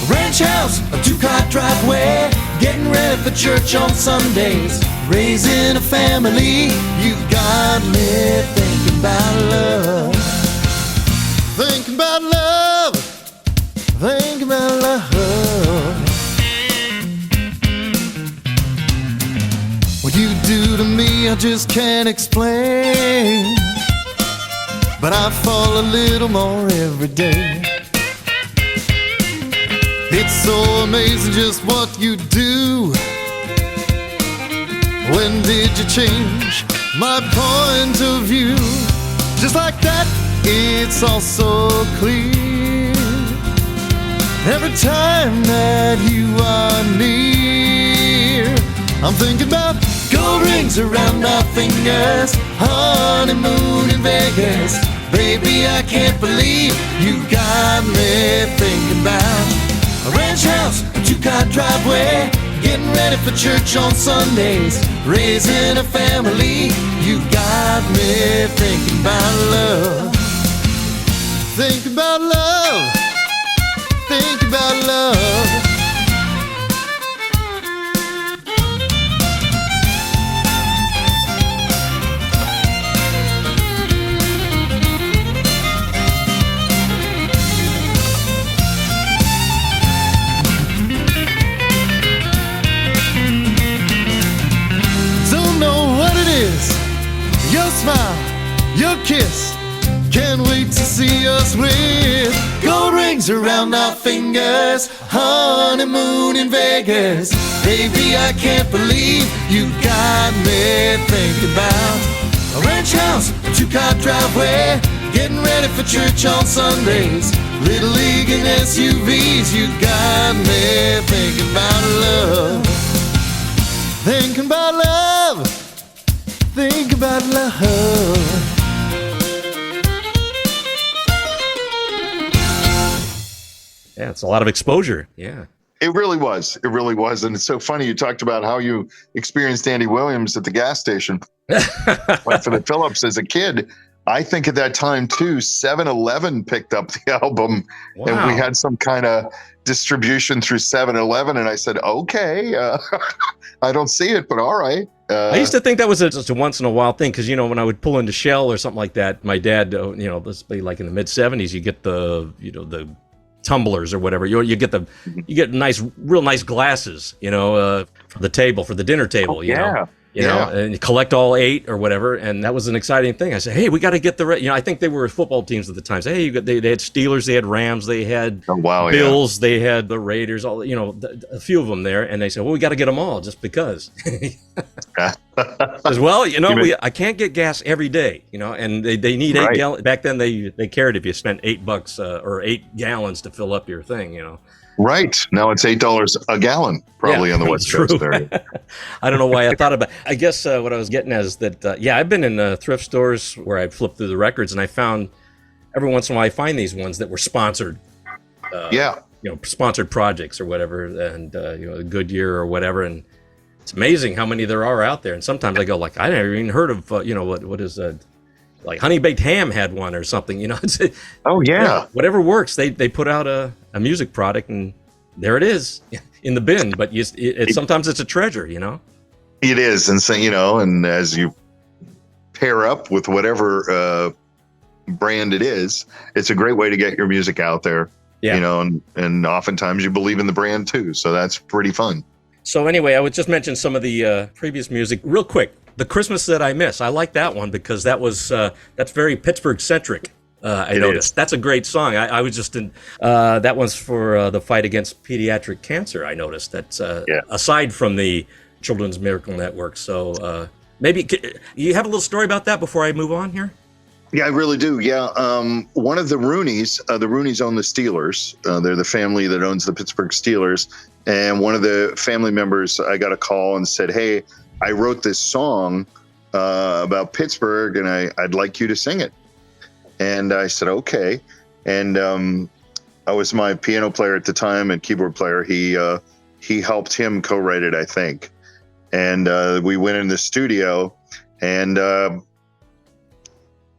ranch house, a 2-car driveway, getting ready for church on Sundays, raising a family. You got me thinking about love. Thinking about love. Thinking about love. What you do to me, I just can't explain, but I fall a little more every day. It's so amazing just what you do. When did you change my point of view? Just like that, it's all so clear. Every time that you are near, I'm thinking about gold rings around my fingers, honeymoon in Vegas. Baby, I can't believe you got me thinking about a ranch house, a 2-car driveway, getting ready for church on Sundays, raising a family. You got me thinking about love. Think about love. Think about love. Your smile, your kiss, can't wait to see us with gold rings around our fingers, honeymoon in Vegas. Baby, I can't believe you got me thinking about a ranch house, a 2-car driveway, getting ready for church on Sundays, Little League and SUVs. You got me thinking about love. thinking about love. Think about love. Yeah, it's a lot of exposure. Yeah. It really was. It really was. And it's so funny. You talked about how you experienced Andy Williams at the gas station. Like for the Phillips as a kid, I think at that time too, 7-Eleven picked up the album. Wow. And we had some kind of distribution through 7-Eleven. And I said, okay, I don't see it, but all right. I used to think that was just a once in a while thing because, you know, when I would pull into Shell or something like that, my dad, you know, this be like in the mid 70s, you get the, you know, the tumblers or whatever. You get real nice glasses, you know, for the table, for the dinner table, you know. You know, and you collect all 8 or whatever, and that was an exciting thing. I said, "Hey, we got to get the you know." I think they were football teams at the time. So, hey, they had Steelers, they had Rams, they had Bills, they had the Raiders, all you know, a few of them there. And they said, "Well, we got to get them all just because." As well, you know, I can't get gas every day, you know, and they need 8 gallons. Back then, they cared if you spent $8 or 8 gallons to fill up your thing, you know. Right. Now it's $8 a gallon, probably on the West Coast there. I don't know why I thought about it. I guess what I was getting at is that, I've been in thrift stores where I flipped through the records and I found every once in a while I find these ones that were sponsored. You know, sponsored projects or whatever, and, you know, Goodyear or whatever. And it's amazing how many there are out there. And sometimes I go like, I never even heard of, you know, what is like Honey Baked Ham had one or something, you know. Whatever works. They put out a music product and there it is in the bin. But sometimes it's a treasure, you know. It is, and so, you know, and as you pair up with whatever brand it is, it's a great way to get your music out there. Yeah. You know, and oftentimes you believe in the brand too, so that's pretty fun. So anyway, I would just mention some of the previous music real quick. The Christmas That I Miss. I like that one because that's very Pittsburgh centric. I noticed. That's a great song. I was just in, that one's for the fight against pediatric cancer. I noticed that's aside from the Children's Miracle Network. So maybe you have a little story about that before I move on here? Yeah, I really do. Yeah. One of the Rooneys own the Steelers. They're the family that owns the Pittsburgh Steelers. And one of the family members, I got a call and said, hey, I wrote this song about Pittsburgh and I'd like you to sing it. And I said, okay. And I was my piano player at the time and keyboard player. He helped him co-write it, I think. And we went in the studio and,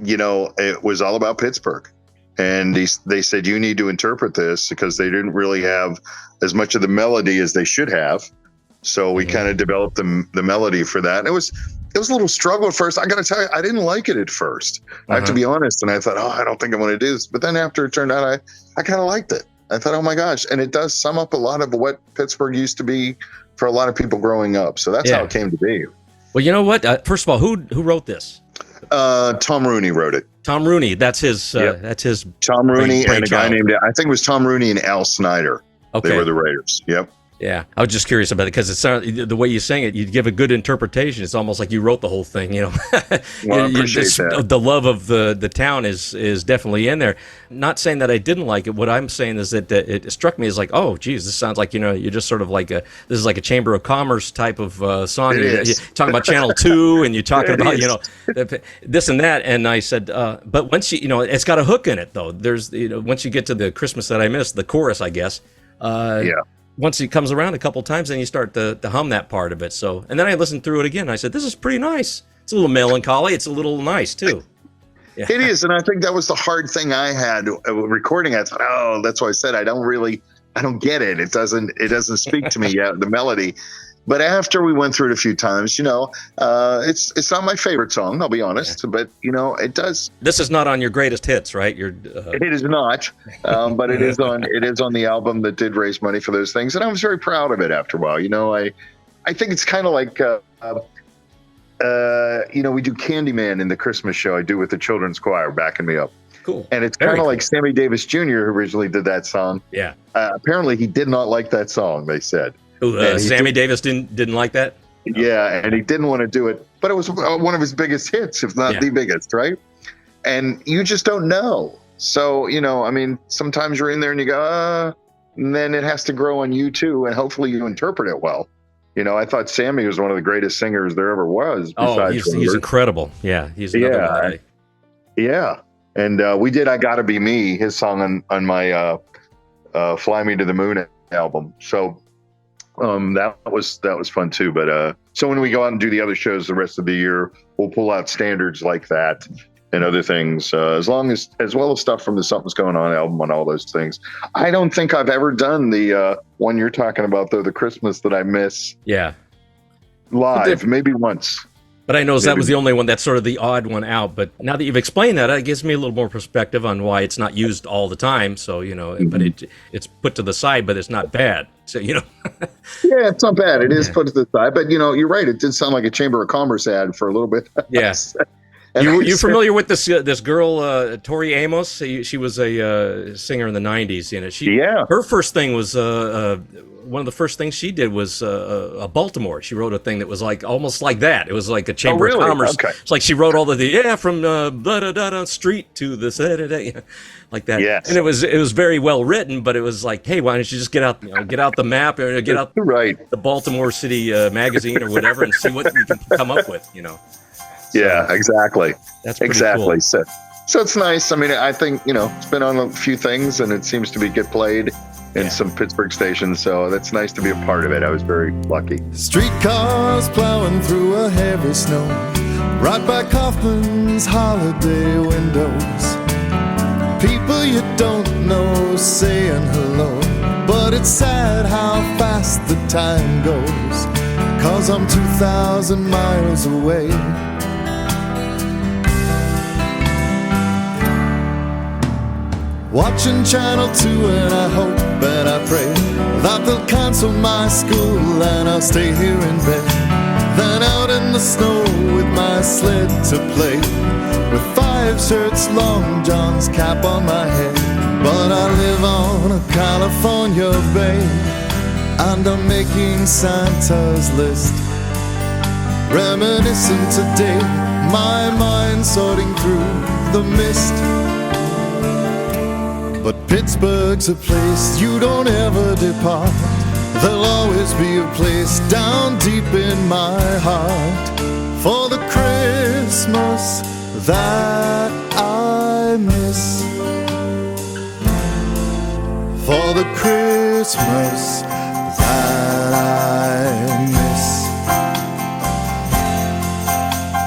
you know, it was all about Pittsburgh. And they said, you need to interpret this because they didn't really have as much of the melody as they should have. So we kind of developed the melody for that. And it was a little struggle at first. I got to tell you, I didn't like it at first. I have to be honest. And I thought, I don't think I want to do this. But then after it turned out, I kind of liked it. I thought, oh my gosh. And it does sum up a lot of what Pittsburgh used to be for a lot of people growing up. So that's how it came to be. Well, you know what? First of all, who wrote this? Tom Rooney wrote it. Tom Rooney. That's his. That's his. Tom Rooney and a guy named, I think it was Tom Rooney and Al Snyder. Okay. They were the Raiders. Yep. Yeah, I was just curious about it because the way you sang it, you give a good interpretation. It's almost like you wrote the whole thing, you know. Well, I appreciate that. The love of the town is definitely in there. Not saying that I didn't like it. What I'm saying is that it struck me as like, oh, geez, this sounds like, you know, you're just sort of like this is like a Chamber of Commerce type of song. You're talking about Channel 2 and you're talking about, you know, this and that. And I said, but once you know, it's got a hook in it though. There's, you know, once you get to the Christmas That I Missed, the chorus, I guess. Once it comes around a couple times, then you start to hum that part of it. So, and then I listened through it again. And I said, this is pretty nice. It's a little melancholy. It's a little nice too. Yeah. It is. And I think that was the hard thing I had recording. I thought, that's why I said, I don't get it. It doesn't speak to me yet, the melody. But after we went through it a few times, you know, it's not my favorite song, I'll be honest, but you know, it does. This is not on your greatest hits, right? It is not, but it is on the album that did raise money for those things, and I was very proud of it after a while. You know, I think it's kind of like, you know, we do Candyman in the Christmas show. I do with the children's choir backing me up. Cool. And it's kind of like Sammy Davis Jr. who originally did that song. Yeah. Apparently, he did not like that song. They said. Sammy Davis didn't like that? Yeah, and he didn't want to do it, but it was one of his biggest hits, if not the biggest, right? And you just don't know. So, you know, I mean, sometimes you're in there and you go, and then it has to grow on you too, and hopefully you interpret it well. You know, I thought Sammy was one of the greatest singers there ever was. Oh, he's incredible. Yeah, he's another one. Yeah. And we did "I Gotta Be Me," his song on my "Fly Me to the Moon" album. So that was fun too. But so when we go out and do the other shows the rest of the year, we'll pull out standards like that and other things, as well as stuff from the Something's Going On album and all those things. I don't think I've ever done the one you're talking about, though, the Christmas that I miss. Yeah. Live, maybe once. But I know that was the only one that's sort of the odd one out. But now that you've explained that, it gives me a little more perspective on why it's not used all the time. So, you know, but it's put to the side, but it's not bad. So, you know. Yeah, it's not bad. It is put to the side. But, you know, you're right. It did sound like a Chamber of Commerce ad for a little bit. Yes. You familiar with this girl, Tori Amos? She was a singer in the 90s. You know, her first thing was one of the first things she did was Baltimore. She wrote a thing that was like almost like that. It was like a Chamber of Commerce. Okay. It's like she wrote all from da street to this like that. Yes. And it was very well written, but it was like, hey, why don't you just get out the map or get out the Baltimore City magazine or whatever and see what you can come up with, you know. So, yeah, exactly. That's pretty cool. So it's nice. I mean, I think, you know, it's been on a few things and it seems to get played in some Pittsburgh stations. So that's nice to be a part of it. I was very lucky. Streetcars plowing through a heavy snow, right by Kaufman's holiday windows. People you don't know saying hello, but it's sad how fast the time goes, 'cause I'm 2,000 miles away. Watching Channel 2 and I hope and I pray that they'll cancel my school and I'll stay here in bed. Then out in the snow with my sled to play, with 5 shirts, long johns, cap on my head. But I live on a California bay, and I'm making Santa's list, reminiscing today, my mind sorting through the mist. But Pittsburgh's a place you don't ever depart. There'll always be a place down deep in my heart for the Christmas that I miss, for the Christmas that I miss,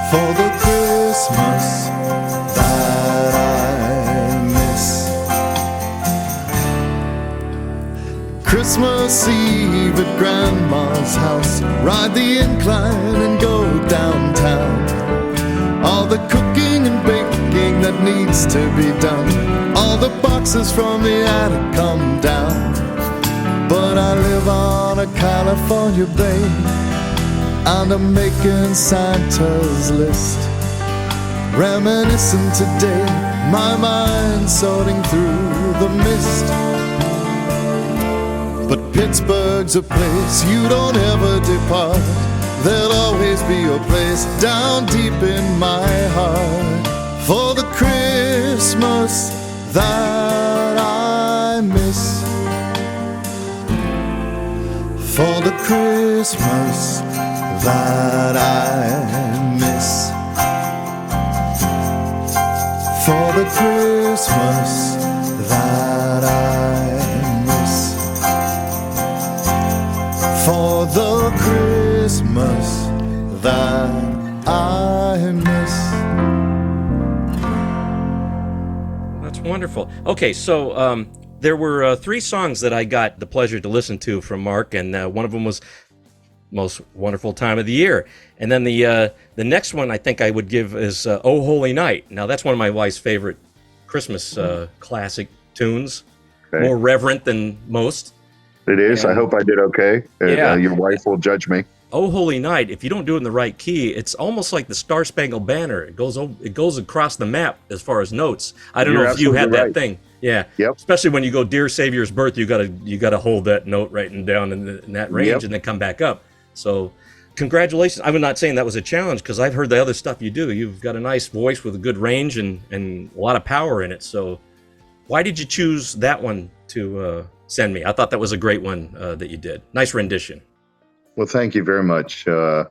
for the Christmas that I miss. Christmas Eve at Grandma's house, ride the incline and go downtown. All the cooking and baking that needs to be done, all the boxes from the attic come down. But I live on a California bay, and I'm making Santa's list, reminiscing today, my mind sorting through the mist. But Pittsburgh's a place you don't ever depart. There'll always be a place down deep in my heart for the Christmas that I miss, for the Christmas that I miss, for the Christmas that I miss, for the Christmas that I miss. That's wonderful. Okay, so there were 3 songs that I got the pleasure to listen to from Mark, and one of them was Most Wonderful Time of the Year. And then the next one I think I would give is Oh Holy Night. Now, that's one of my wife's favorite Christmas classic tunes, more reverent than most. It is. And I hope I did okay. Your wife will judge me. Oh Holy Night, if you don't do it in the right key, it's almost like the Star Spangled Banner. It goes across the map as far as notes. I don't know if you had that thing. Yeah. Yep. Especially when you go Dear Savior's Birth, you gotta hold that note right and down in that range and then come back up. So congratulations. I'm not saying that was a challenge, because I've heard the other stuff you do. You've got a nice voice with a good range and a lot of power in it. So why did you choose that one to send me? I thought that was a great one that you did. Nice rendition. Well, thank you very much. I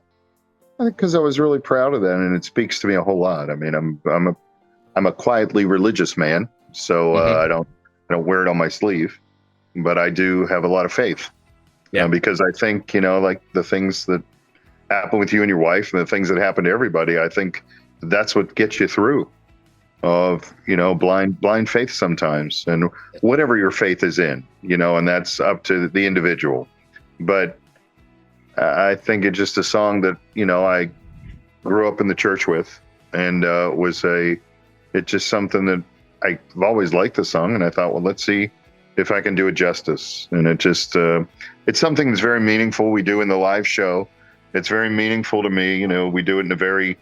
think because I was really proud of that, and it speaks to me a whole lot. I mean, I'm a quietly religious man, so I don't wear it on my sleeve, but I do have a lot of faith. Yeah. Because I think, like the things that happen with you and your wife and the things that happen to everybody, I think that's what gets you through of, blind faith sometimes, and whatever your faith is in, and that's up to the individual. But I think it's just a song that, I grew up in the church with, and it's just something that I've always liked the song. And I thought, well, let's see if I can do it justice. And it just, it's something that's very meaningful. We do in the live show. It's very meaningful to me. We do it in a very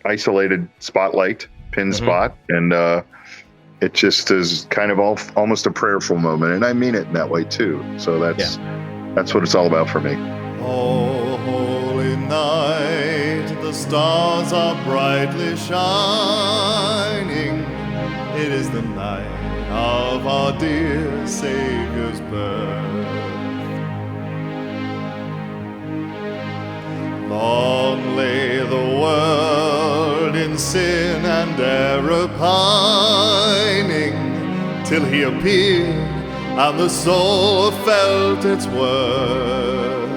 isolated spotlight, pin spot. And it just is kind of almost a prayerful moment. And I mean it in that way too. So that's what it's all about for me. Oh, holy night, the stars are brightly shining. It is the night of our dear Savior's birth. Long lay the world in sin and error pining, till he appeared and the soul felt its worth.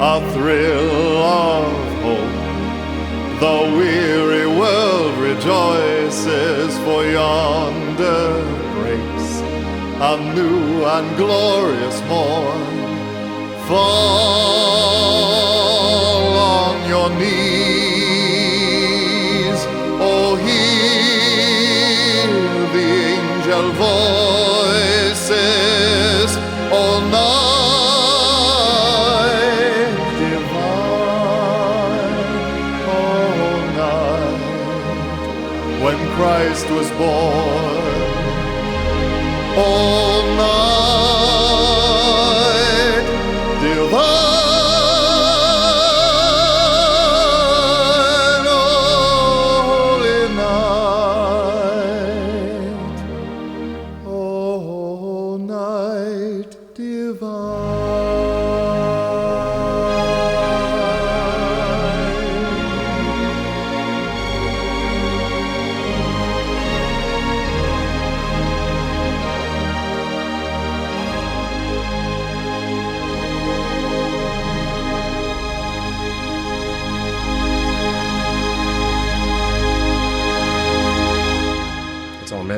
A thrill of hope, the weary world rejoices, for yonder breaks a new and glorious morn. Fall on your knees, oh, hear the angel voices, all night divine, all night when Christ was born, all night divine.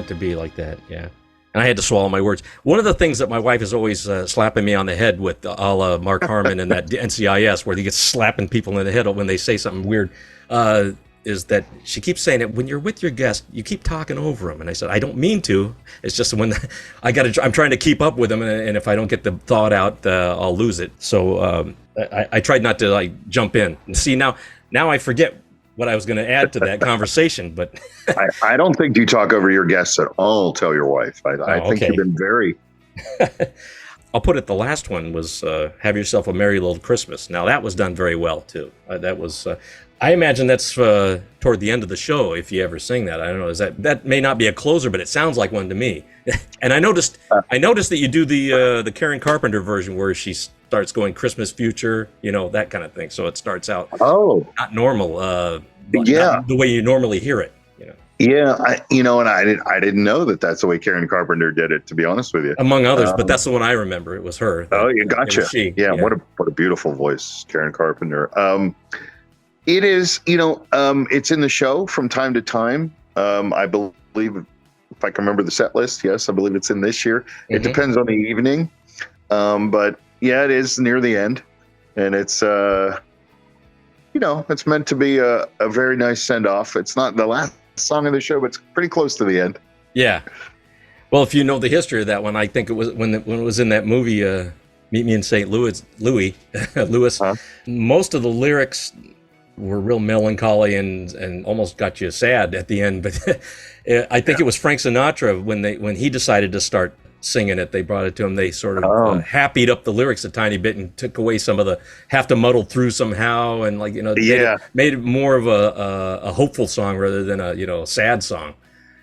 To be like that, yeah. And I had to swallow my words. One of the things that my wife is always slapping me on the head with, a la Mark Harmon and that NCIS, where he gets slapping people in the head when they say something weird, is that she keeps saying it, when you're with your guest, you keep talking over them. And I said, I don't mean to. It's just when I'm trying to keep up with them, and if I don't get the thought out, I'll lose it. So I tried not to jump in. And see, now I forget what I was going to add to that conversation, but I don't think you talk over your guests at all. Tell your wife. I think you've been very. I'll put it. The last one was "Have Yourself a Merry Little Christmas." Now that was done very well too. That was. I imagine that's toward the end of the show. If you ever sing that, I don't know. That may not be a closer, but it sounds like one to me. And I noticed that you do the Karen Carpenter version where she starts going Christmas Future, that kind of thing. So it starts out not normal, not the way you normally hear it. Yeah, I didn't know that that's the way Karen Carpenter did it, to be honest with you. Among others, but that's the one I remember. It was her. You gotcha. Yeah, what a beautiful voice, Karen Carpenter. It is, it's in the show from time to time. I believe, if I can remember the set list, yes, I believe it's in this year. It depends on the evening. But yeah, it is near the end. And it's, it's meant to be a very nice send-off. It's not the last song of the show, but it's pretty close to the end. Yeah. Well, if you know the history of that one, I think it was when it was in that movie, Meet Me in St. Louis, Louis, most of the lyrics were real melancholy and almost got you sad at the end. But I think it was Frank Sinatra when he decided to start singing it. They brought it to him. They sort of happied up the lyrics a tiny bit and took away some of the have to muddle through somehow, and made it more of a hopeful song rather than a sad song.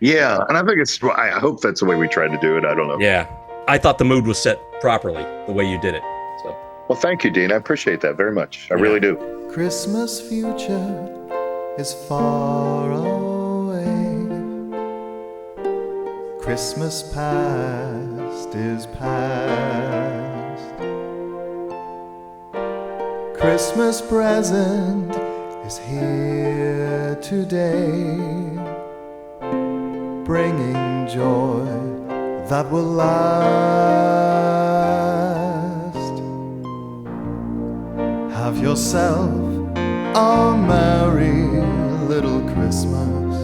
Yeah, and I think I hope that's the way we tried to do it. I don't know. Yeah, I thought the mood was set properly the way you did it. Well, thank you, Dean. I appreciate that very much. I really do. Christmas future is far away. Christmas past is past. Christmas present is here today, bringing joy that will last. Have yourself a merry little Christmas.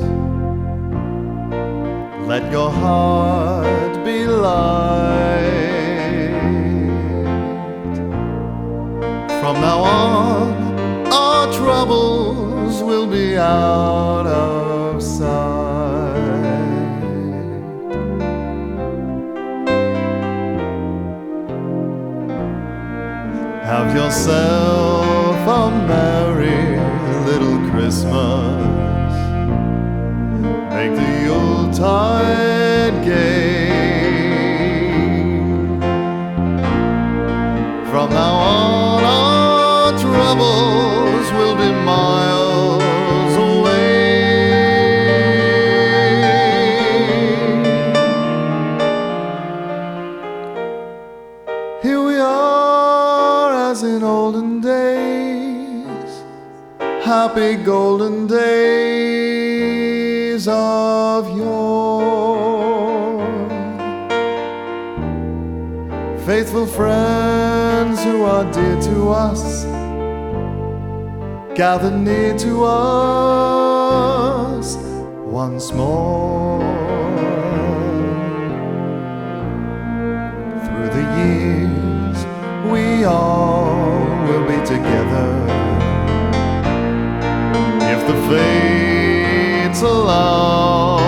Let your heart be light. From now on, our troubles will be out of sight. Have yourself a merry little Christmas. Make the Yuletide gay. From now on, our troubles will be miles away. Here we are as in olden days, happy golden days of yore. Faithful friends who are dear to us, gather near to us once more. Through the years we all will be together, if the fates allow.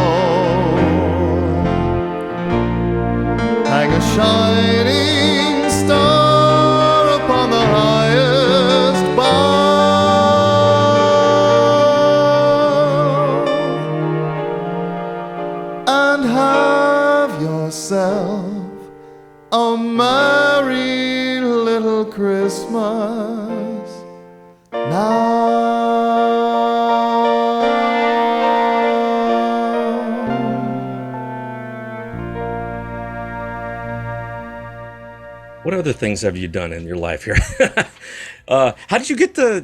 Hang a shining star upon the highest bough, and have yourself a merry little Christmas now. What other things have you done in your life here? How did you get the?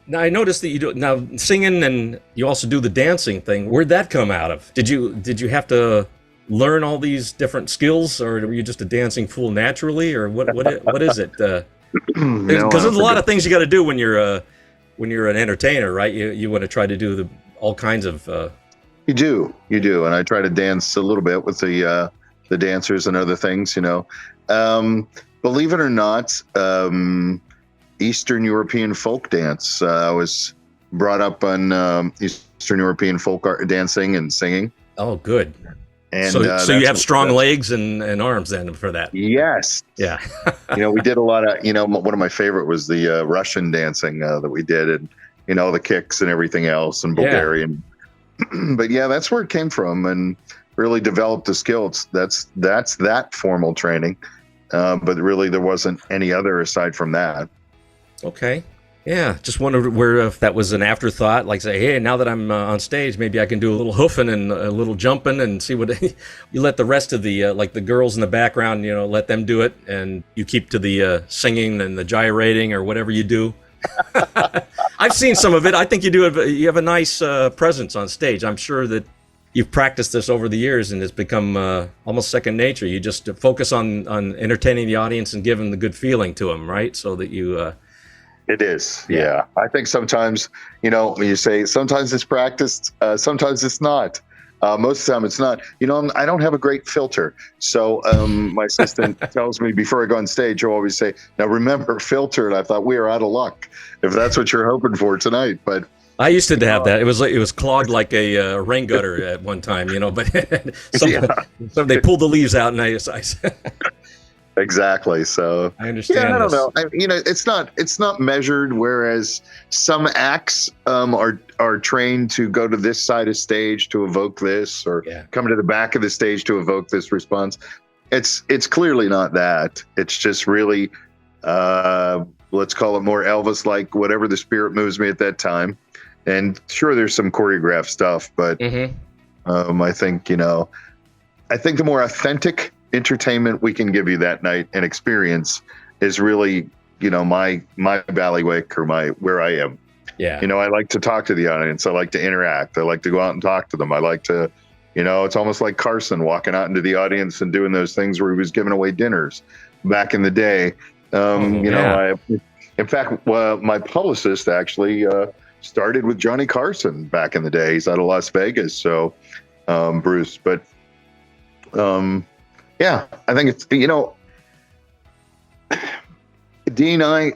Now I noticed that you do now singing, and you also do the dancing thing. Where'd that come out of? Did you have to learn all these different skills, or were you just a dancing fool naturally, or what is it? Because there's a lot of things you got to do when you're an entertainer, right? You want to try to do all kinds of. You do, and I try to dance a little bit with the dancers and other things, you know. Believe it or not, Eastern European folk dance. I was brought up on Eastern European folk art, dancing and singing. Oh, good. And so you have strong legs and arms then for that. Yes. Yeah. We did a lot of, one of my favorite was the Russian dancing that we did, and, the kicks and everything else, and Bulgarian. Yeah. But yeah, that's where it came from, and really developed the skills. That's that formal training. But really there wasn't any other aside from that. Okay. Yeah, just wondered if that was an afterthought, like say, hey, now that I'm on stage, maybe I can do a little hoofing and a little jumping and see what you let the rest of the like the girls in the background, let them do it, and you keep to the singing and the gyrating or whatever you do. I've seen some of it. I think you have a nice presence on stage. I'm sure that you've practiced this over the years, and it's become almost second nature. You just focus on entertaining the audience and giving the good feeling to them, right? So that you. It is, yeah. I think sometimes, when you say sometimes it's practiced, sometimes it's not. Most of the time it's not. I don't have a great filter. So my assistant tells me before I go on stage, you always say, now remember, filter. And I thought, we are out of luck if that's what you're hoping for tonight. But I used to have that. It was clogged like a rain gutter at one time, but so they pulled the leaves out, and I exactly. So I understand. Yeah, I don't know. It's not measured. Whereas some acts are trained to go to this side of stage to evoke this, or come to the back of the stage to evoke this response. It's clearly not that. It's just really let's call it more Elvis-like, whatever the spirit moves me at that time. And sure, there's some choreographed stuff, but I think, I think the more authentic entertainment we can give you that night and experience is really, my ballywick or where I am. Yeah. I like to talk to the audience. I like to interact. I like to go out and talk to them. I like to, it's almost like Carson walking out into the audience and doing those things where he was giving away dinners back in the day. In fact, my publicist actually started with Johnny Carson back in the day. He's out of Las Vegas. So, Bruce, but yeah, I think it's, Dean, I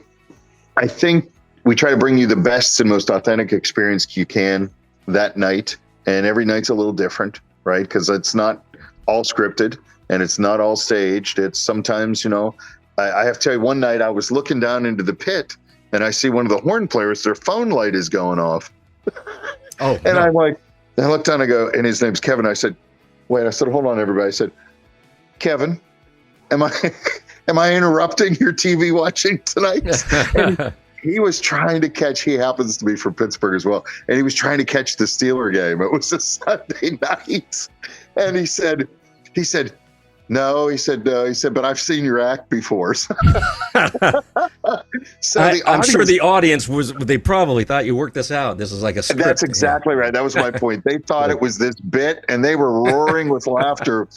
think we try to bring you the best and most authentic experience you can that night. And every night's a little different, right? Because it's not all scripted and it's not all staged. It's sometimes, I have to tell you, one night I was looking down into the pit and I see one of the horn players, their phone light is going off. Oh, and I'm like, I looked down, I go, and his name's Kevin. I said, wait, I said, hold on, everybody. I said, Kevin, am I interrupting your TV watching tonight? And he was trying to catch, he happens to be from Pittsburgh as well, and he was trying to catch the Steeler game. It was a Sunday night. And he said, no, he said, but I've seen your act before. So I'm sure the audience they probably thought you worked this out. This is like a script. That's exactly right. That was my point. They thought it was this bit and they were roaring with laughter.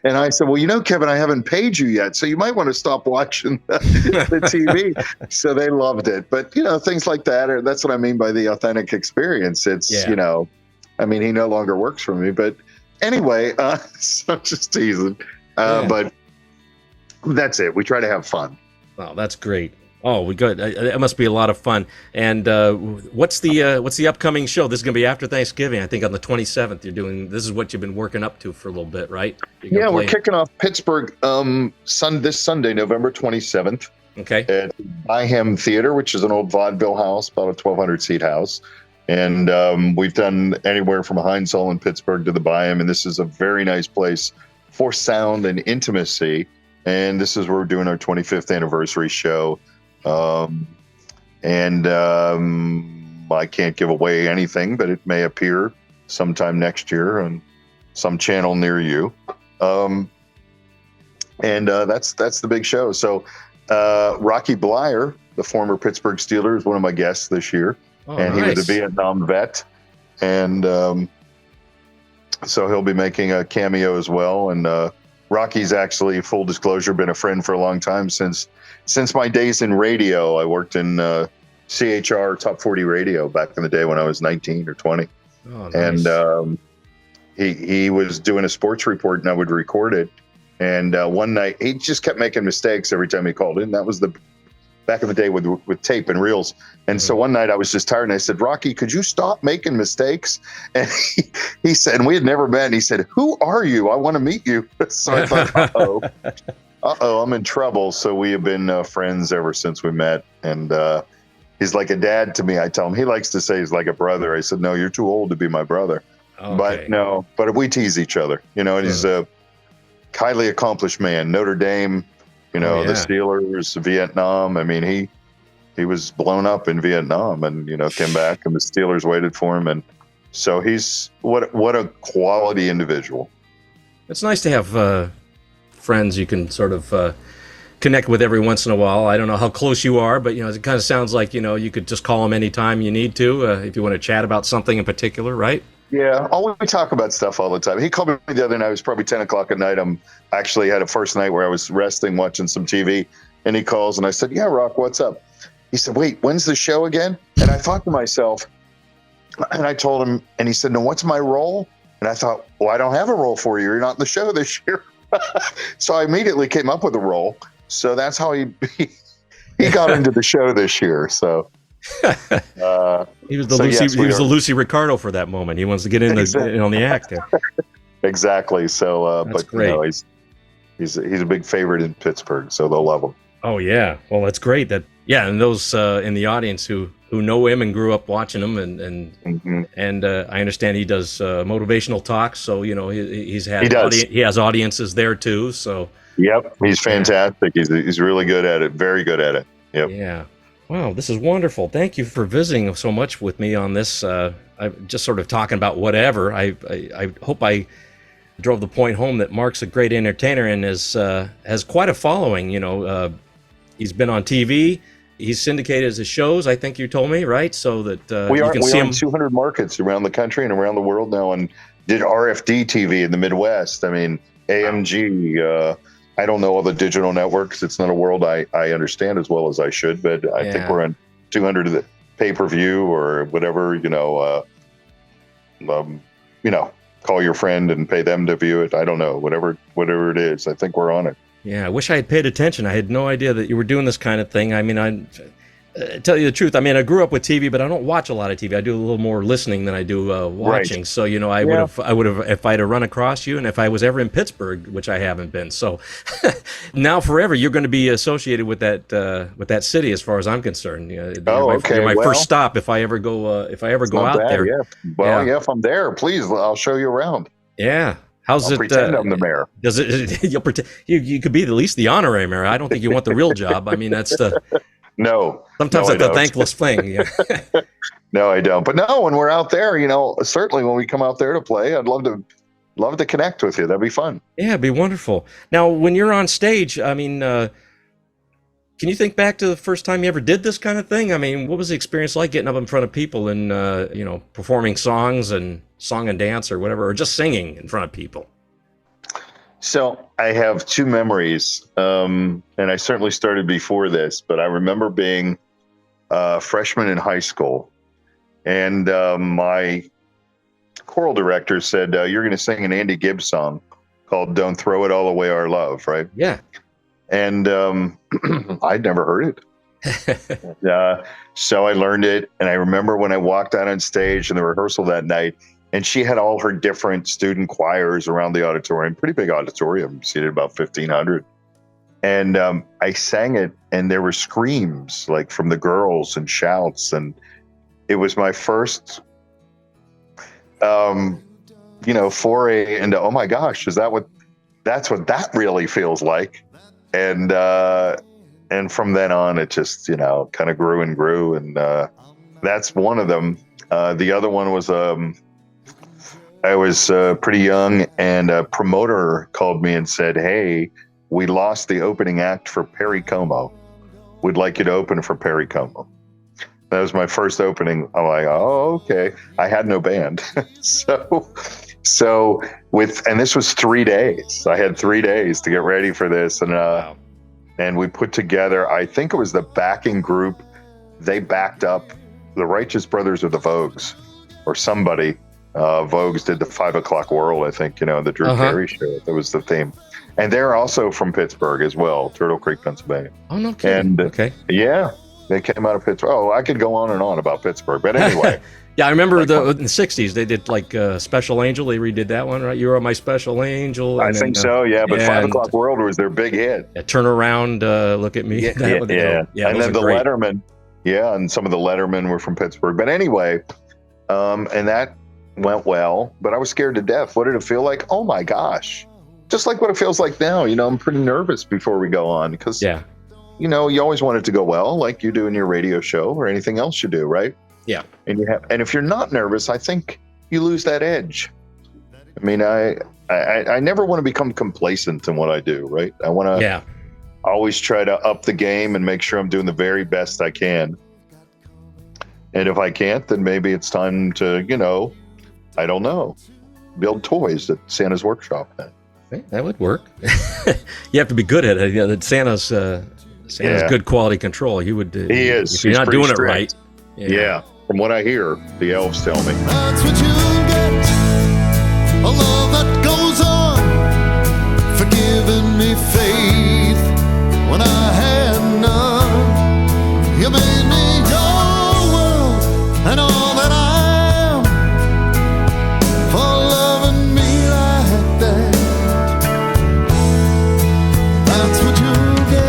And I said, well, Kevin, I haven't paid you yet, so you might want to stop watching the TV. So they loved it. But, things like that, that's what I mean by the authentic experience. It's, he no longer works for me. But anyway, so I'm just teasing. But that's it. We try to have fun. Oh, that's great. Oh, we good. It must be a lot of fun. And what's the upcoming show? This is going to be after Thanksgiving, I think, on the 27th. You're doing this is what you've been working up to for a little bit, right? Yeah, we're kicking off Pittsburgh this Sunday, November 27th. Okay. At Byham Theater, which is an old vaudeville house, about a 1,200 seat house. And we've done anywhere from Heinz Hall in Pittsburgh to the Byham, and this is a very nice place for sound and intimacy. And this is where we're doing our 25th anniversary show. I can't give away anything, but it may appear sometime next year on some channel near you. That's the big show. So Rocky Blyer, the former Pittsburgh Steeler, is one of my guests this year. Oh, and nice. He was a Vietnam vet. And so he'll be making a cameo as well. And Rocky's actually, full disclosure, been a friend for a long time since my days in radio. I worked in CHR Top 40 Radio back in the day when I was 19 or 20. Oh, nice. And he was doing a sports report and I would record it. And one night he just kept making mistakes every time he called in. That was back in the day with tape and reels. And so one night I was just tired and I said, Rocky, could you stop making mistakes? And he said, and we had never met. And he said, who are you? I want to meet you. So I thought, I'm in trouble. So we have been friends ever since we met. And he's like a dad to me. I tell him, he likes to say he's like a brother. I said, no, you're too old to be my brother. Okay. But we tease each other, and he's a highly accomplished man. Notre Dame, the Steelers, Vietnam. I mean, he was blown up in Vietnam and, came back and the Steelers waited for him. And so he's what a quality individual. It's nice to have friends you can sort of connect with every once in a while. I don't know how close you are, but, it kind of sounds like, you could just call them anytime you need to if you want to chat about something in particular, right? Yeah, we talk about stuff all the time. He called me the other night. It was probably 10 o'clock at night. I actually had a first night where I was resting, watching some TV, and he calls, and I said, yeah, Rock, what's up? He said, wait, when's the show again? And I thought to myself, and I told him, and he said, no, what's my role? And I thought, well, I don't have a role for you. You're not in the show this year. So I immediately came up with a role. So that's how he got into the show this year. So he was the Lucy Ricardo for that moment. He wants to get in on the act there. Exactly. So, that's great. He's a big favorite in Pittsburgh, so they'll love him. Oh yeah, well that's great. And those in the audience who know him and grew up watching him, and I understand he does motivational talks. So he has audiences there too. So Yep, he's fantastic. He's really good at it. Very good at it. Yep. Yeah. Wow, this is wonderful. Thank you for visiting so much with me on this. I'm just sort of talking about whatever. I hope I drove the point home that Mark's a great entertainer and has quite a following. He's been on TV. He's syndicated his shows, I think you told me, right? So that we you are can see him in 200 markets around the country and around the world now, and did RFD TV in the Midwest. I mean, AMG. I don't know all the digital networks. It's not a world I understand as well as I should, but I think we're on 200 of the pay-per-view or whatever. Call your friend and pay them to view it. I don't know, whatever it is. I think we're on it. Yeah, I wish I had paid attention. I had no idea that you were doing this kind of thing. I mean, I tell you the truth. I mean, I grew up with TV, but I don't watch a lot of TV. I do a little more listening than I do watching. Right. So, I would have, if I'd have run across you, and if I was ever in Pittsburgh, which I haven't been. So, now forever, you're going to be associated with that city, as far as I'm concerned. Okay. You're my first stop if I ever go out there. Yeah. Well, if I'm there, please, I'll show you around. Yeah. How's I'll pretend I'm the mayor. Does it? You'll pretend you could be at least the honorary mayor. I don't think you want the real job. I mean, that's the. No. Sometimes it's a thankless thing. Yeah. No, I don't. But no, when we're out there, certainly when we come out there to play, I'd love to connect with you. That'd be fun. Yeah, it'd be wonderful. Now, when you're on stage, I mean, can you think back to the first time you ever did this kind of thing? I mean, what was the experience like getting up in front of people and, performing songs and song and dance or whatever, or just singing in front of people? So I have two memories, and I certainly started before this, but I remember being a freshman in high school, and my choral director said, you're going to sing an Andy Gibb song called Don't Throw It All Away, Our Love, right? Yeah. And I'd never heard it. So I learned it, and I remember when I walked out on stage in the rehearsal that night, and she had all her different student choirs around the auditorium, pretty big auditorium, seated about 1,500. And I sang it, and there were screams like from the girls and shouts. And it was my first, foray into, oh my gosh, that's what that really feels like. And from then on, it just, kind of grew and grew. And that's one of them. The other one was, I was pretty young, and a promoter called me and said, hey, we lost the opening act for Perry Como. We'd like you to open for Perry Como. That was my first opening. I'm like, oh, okay. I had no band. And this was 3 days. I had 3 days to get ready for this. And, wow. And we put together, I think it was the backing group. They backed up the Righteous Brothers of the Vogues or somebody. Vogues did the 5 o'clock whirl, I think, the Drew Carey show. That was the theme. And they're also from Pittsburgh as well, Turtle Creek, Pennsylvania. Oh, no kidding. And, okay. Yeah, they came out of Pittsburgh. Oh, I could go on and on about Pittsburgh. But anyway. Yeah, I remember in the 60s, they did like Special Angel. They redid that one, right? You Are My Special Angel. I think so, yeah. But 5 o'clock world was their big hit. Turn Around, Look at Me. Yeah. And then the great. Letterman. Yeah, and some of the Lettermen were from Pittsburgh. But anyway, and that went well, but I was scared to death. What did it feel like? Oh my gosh. Just like what it feels like now. I'm pretty nervous before we go on because, you always want it to go well, like you do in your radio show or anything else you do, right? Yeah. And if you're not nervous, I think you lose that edge. I mean, I never want to become complacent in what I do, right? I want to always try to up the game and make sure I'm doing the very best I can. And if I can't, then maybe it's time to, I don't know, build toys at Santa's workshop. That would work. You have to be good at it. Santa's good quality control. He would. He is. If you're not doing it right. Yeah. From what I hear, the elves tell me. That's what you'll get. A love that goes on, forgiving me faith when I had none. You made me your world and all that I am, for loving me like that. That's what you'll get.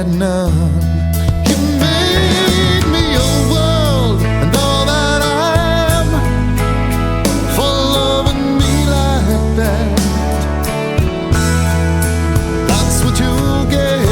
had none. You made me your world and all that I am, for loving me like that. That's what you'll get.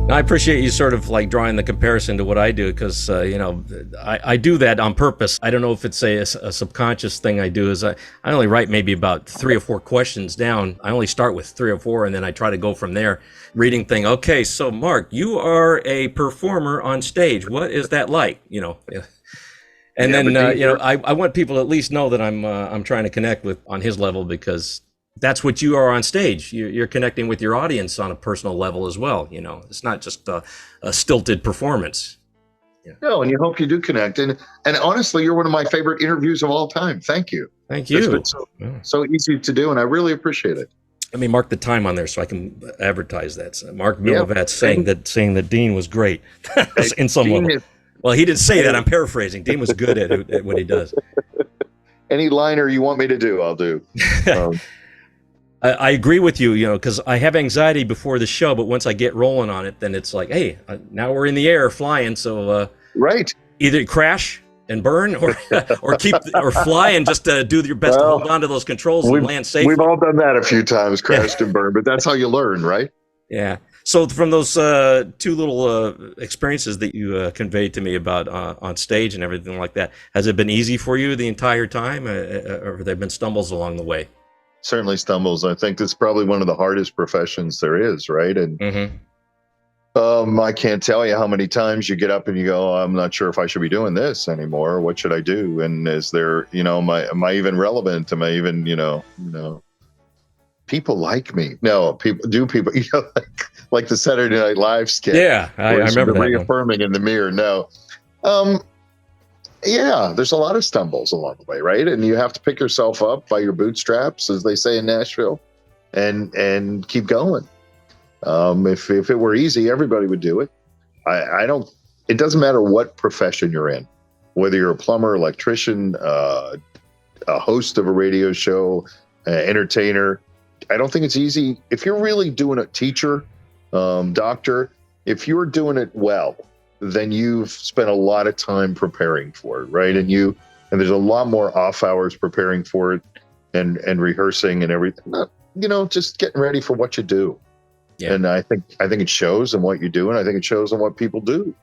I appreciate you sort of like drawing the comparison to what I do, because I do that on purpose. I don't know if it's a subconscious thing I do. Is I only write maybe about 3 or 4 questions down. I only start with 3 or 4, and then I try to go from there. Reading thing. Okay, so Mark, you are a performer on stage. What is that like? And then I want people to at least know that I'm trying to connect with on his level, because that's what you are on stage. You're connecting with your audience on a personal level as well. It's not just a stilted performance. Yeah. No, and you hope you do connect. And honestly, you're one of my favorite interviews of all time. Thank you. Thank you. It's been so easy to do, and I really appreciate it. Let me mark the time on there so I can advertise that. So Mark MILOVATS saying that Dean was great in some level. Well, he didn't say that. I'm paraphrasing. Dean was good at what he does. Any liner you want me to do, I'll do. I agree with you, because I have anxiety before the show, but once I get rolling on it, then it's like, hey, now we're in the air flying. So right, either crash and burn, or fly and just do your best to hold on to those controls and land safely. We've all done that a few times, crashed and burned, but that's how you learn, right? Yeah. So from those 2 little experiences that you conveyed to me about on stage and everything like that, has it been easy for you the entire time, or have there been stumbles along the way? Certainly stumbles. I think it's probably one of the hardest professions there is, right? And I can't tell you how many times you get up and you go, I'm not sure if I should be doing this anymore. What should I do? And is there, am I even relevant? Am I even, people like me? No, people, like the Saturday Night Live skit. Yeah, I remember that reaffirming in the mirror. No. Yeah, there's a lot of stumbles along the way, right? And you have to pick yourself up by your bootstraps, as they say in Nashville, and keep going. If it were easy, everybody would do it. It doesn't matter what profession you're in, whether you're a plumber, electrician, a host of a radio show, entertainer. I don't think it's easy. If you're really doing it, teacher, doctor, if you're doing it well, then you've spent a lot of time preparing for it, right? And there's a lot more off hours preparing for it and rehearsing and everything. Not, just getting ready for what you do. Yeah. And I think it shows in what you do, and I think it shows in what people do.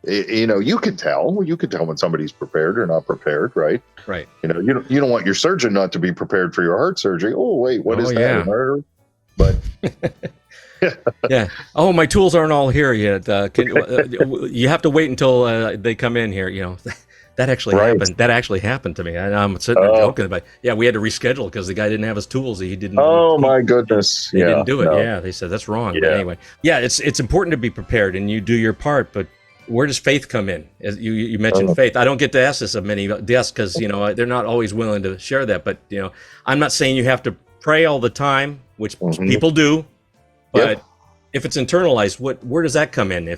You can tell when somebody's prepared or not prepared, right? Right. You don't want your surgeon not to be prepared for your heart surgery. Oh wait, what is that? Yeah. But yeah. Oh, my tools aren't all here yet. You have to wait until they come in here. That actually happened. That actually happened to me. I'm sitting there joking about. Yeah, we had to reschedule because the guy didn't have his tools. He didn't. Oh my goodness! He didn't do it. No. Yeah, they said that's wrong. Yeah. But anyway, yeah, it's important to be prepared and you do your part. But where does faith come in? As you mentioned faith. I don't get to ask this of many guests because they're not always willing to share that. But I'm not saying you have to pray all the time, which people do. But if it's internalized, where does that come in?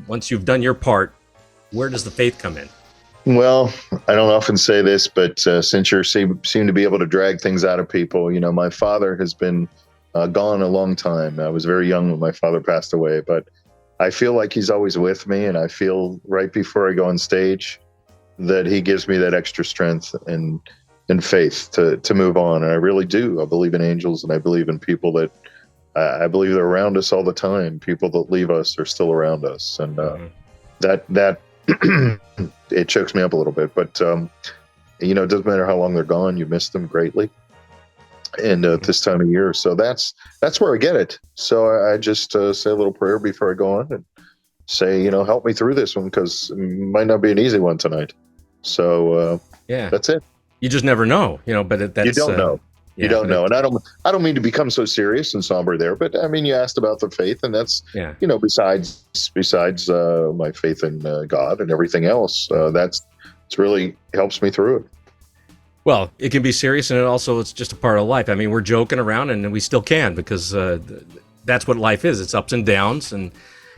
Once you've done your part, where does the faith come in? Well, I don't often say this, but since you seem to be able to drag things out of people, my father has been gone a long time. I was very young when my father passed away, but I feel like he's always with me, and I feel right before I go on stage that he gives me that extra strength and faith to move on. And I really do. I believe in angels, and I believe in people that I believe they're around us all the time. People that leave us are still around us, and that it chokes me up a little bit. But it doesn't matter how long they're gone. You miss them greatly, and at this time of year. So that's where I get it. So I just say a little prayer before I go on and say, help me through this one, because it might not be an easy one tonight. So that's it. You just never know, But that's you don't know. You don't know. And I don't mean to become so serious and somber there, but I mean, you asked about the faith, and that's, besides my faith in God and everything else, it's really helps me through it. Well, it can be serious, and it's just a part of life. I mean, we're joking around, and we still can, because that's what life is. It's ups and downs, and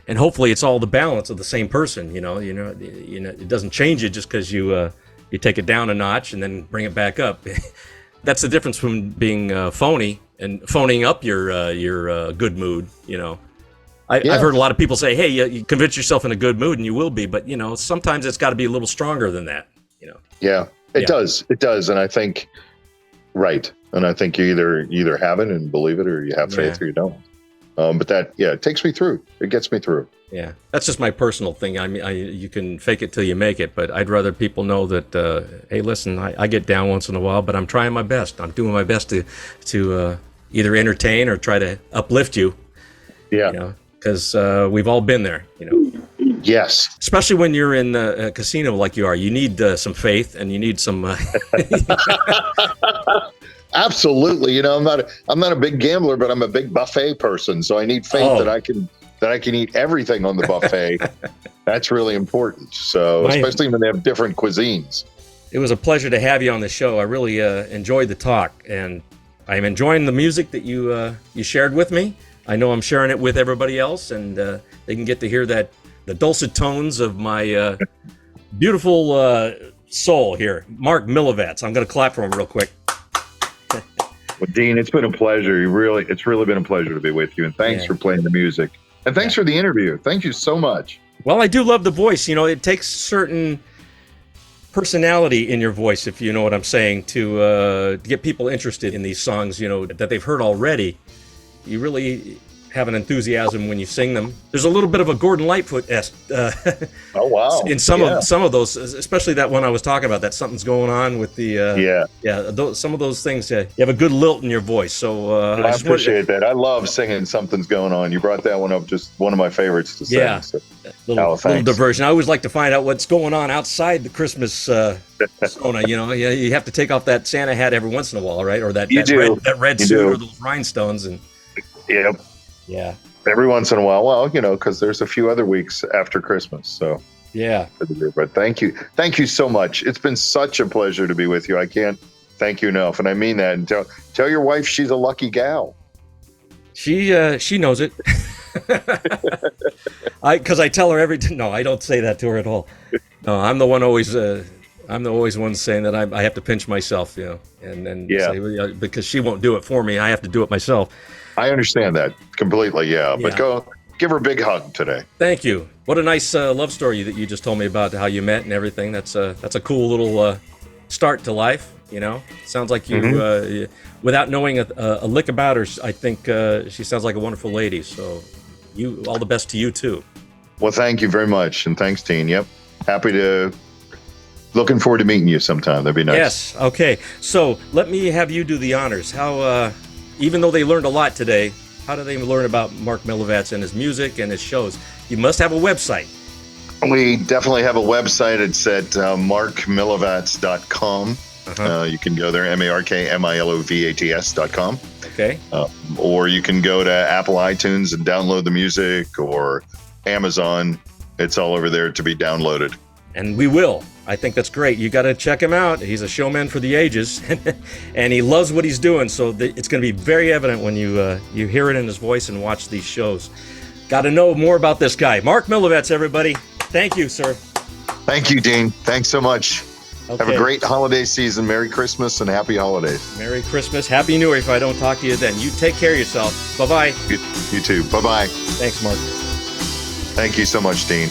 and hopefully it's all the balance of the same person. It doesn't change it just because you take it down a notch and then bring it back up. That's the difference from being phony and phoning up your good mood. I've heard a lot of people say, hey, you convince yourself in a good mood and you will be, but sometimes it's got to be a little stronger than that. Yeah, it does. It does. And I think, right. And I think you either have it and believe it, or you have faith or you don't. But that, it takes me through. It gets me through. Yeah. That's just my personal thing. I mean, you can fake it till you make it, but I'd rather people know that, hey, listen, I get down once in a while, but I'm trying my best. I'm doing my best to either entertain or try to uplift you. Yeah. Because we've all been there, Yes. Especially when you're in a casino like you are. You need some faith, and you need some... Absolutely. I'm not a big gambler, but I'm a big buffet person. So I need faith that I can eat everything on the buffet. That's really important. So especially when they have different cuisines. It was a pleasure to have you on the show. I really enjoyed the talk, and I'm enjoying the music that you shared with me. I know I'm sharing it with everybody else, and they can get to hear the dulcet tones of my beautiful soul here. Mark MILOVATS. I'm going to clap for him real quick. Well, Dean, it's been a pleasure. It's really been a pleasure to be with you, and thanks for playing the music, and thanks for the interview. Thank you so much. Well, I do love the voice. It takes certain personality in your voice, if you know what I'm saying, to get people interested in these songs, that they've heard already. You really have an enthusiasm when you sing them. There's a little bit of a Gordon Lightfoot-esque. Oh wow! In some of those, especially that one I was talking about, that something's going on with the some of those things. You have a good lilt in your voice. So I appreciate that. I love singing "Something's Going On." You brought that one up, just one of my favorites to sing. Yeah, so. little diversion. I always like to find out what's going on outside the Christmas persona. You have to take off that Santa hat every once in a while, right? Or that red suit or those rhinestones and. Yep. Yeah. Every once in a while. Well, because there's a few other weeks after Christmas. So yeah. But thank you. Thank you so much. It's been such a pleasure to be with you. I can't thank you enough. And I mean that. And tell your wife she's a lucky gal. She knows it. Because I tell her no, I don't say that to her at all. No, I'm the one always one saying that I have to pinch myself, and then say, because she won't do it for me. I have to do it myself. I understand that completely, but go give her a big hug today. Thank you. What a nice love story that you just told me about how you met and everything. That's a cool little start to life, Sounds like you, without knowing a lick about her, I think she sounds like a wonderful lady. So all the best to you too. Well, thank you very much. And thanks, Dean. Yep. Looking forward to meeting you sometime. That'd be nice. Yes. Okay. So let me have you do the honors. How, even though they learned a lot today, how do they learn about Mark MILOVATS and his music and his shows? You must have a website. We definitely have a website. It's at markmilovats.com. You can go there, markmilovats.com. Okay. Or you can go to Apple iTunes and download the music, or Amazon. It's all over there to be downloaded. And we will. I think that's great. You got to check him out. He's a showman for the ages, and he loves what he's doing. So it's going to be very evident when you hear it in his voice and watch these shows. Got to know more about this guy. Mark MILOVATS, everybody. Thank you, sir. Thank you, Dean. Thanks so much. Okay. Have a great holiday season. Merry Christmas and happy holidays. Merry Christmas. Happy New Year if I don't talk to you then. You take care of yourself. Bye-bye. You too. Bye-bye. Thanks, Mark. Thank you so much, Dean.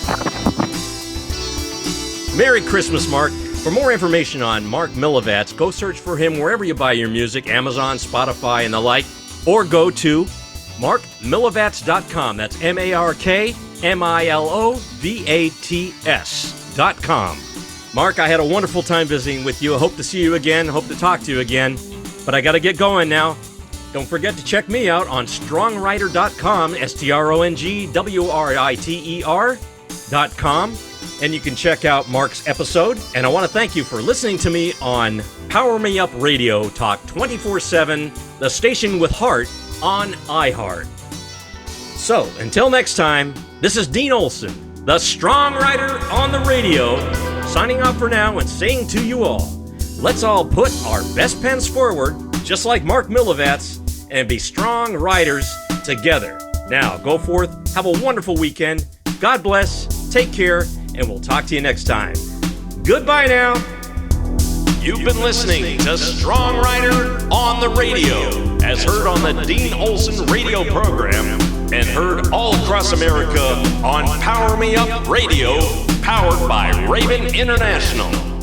Merry Christmas, Mark. For more information on Mark MILOVATS, go search for him wherever you buy your music, Amazon, Spotify, and the like, or go to markmilovats.com. That's markmilovats.com. Mark, I had a wonderful time visiting with you. I hope to see you again. Hope to talk to you again. But I got to get going now. Don't forget to check me out on StrongWriter.com, StrongWriter.com. And you can check out Mark's episode. And I want to thank you for listening to me on Power Me Up Radio Talk 24/7, the station with heart on iHeart. So, until next time, this is Dean Olson, the Strong Writer on the radio, signing off for now and saying to you all, let's all put our best pens forward, just like Mark MILOVATS, and be strong writers together. Now, go forth, have a wonderful weekend. God bless, take care, and we'll talk to you next time. Goodbye now. You've been listening to StrongWriter on the radio, as heard on the Dean Olson radio program and heard all across America on Power Me Up Radio, powered by Raven International.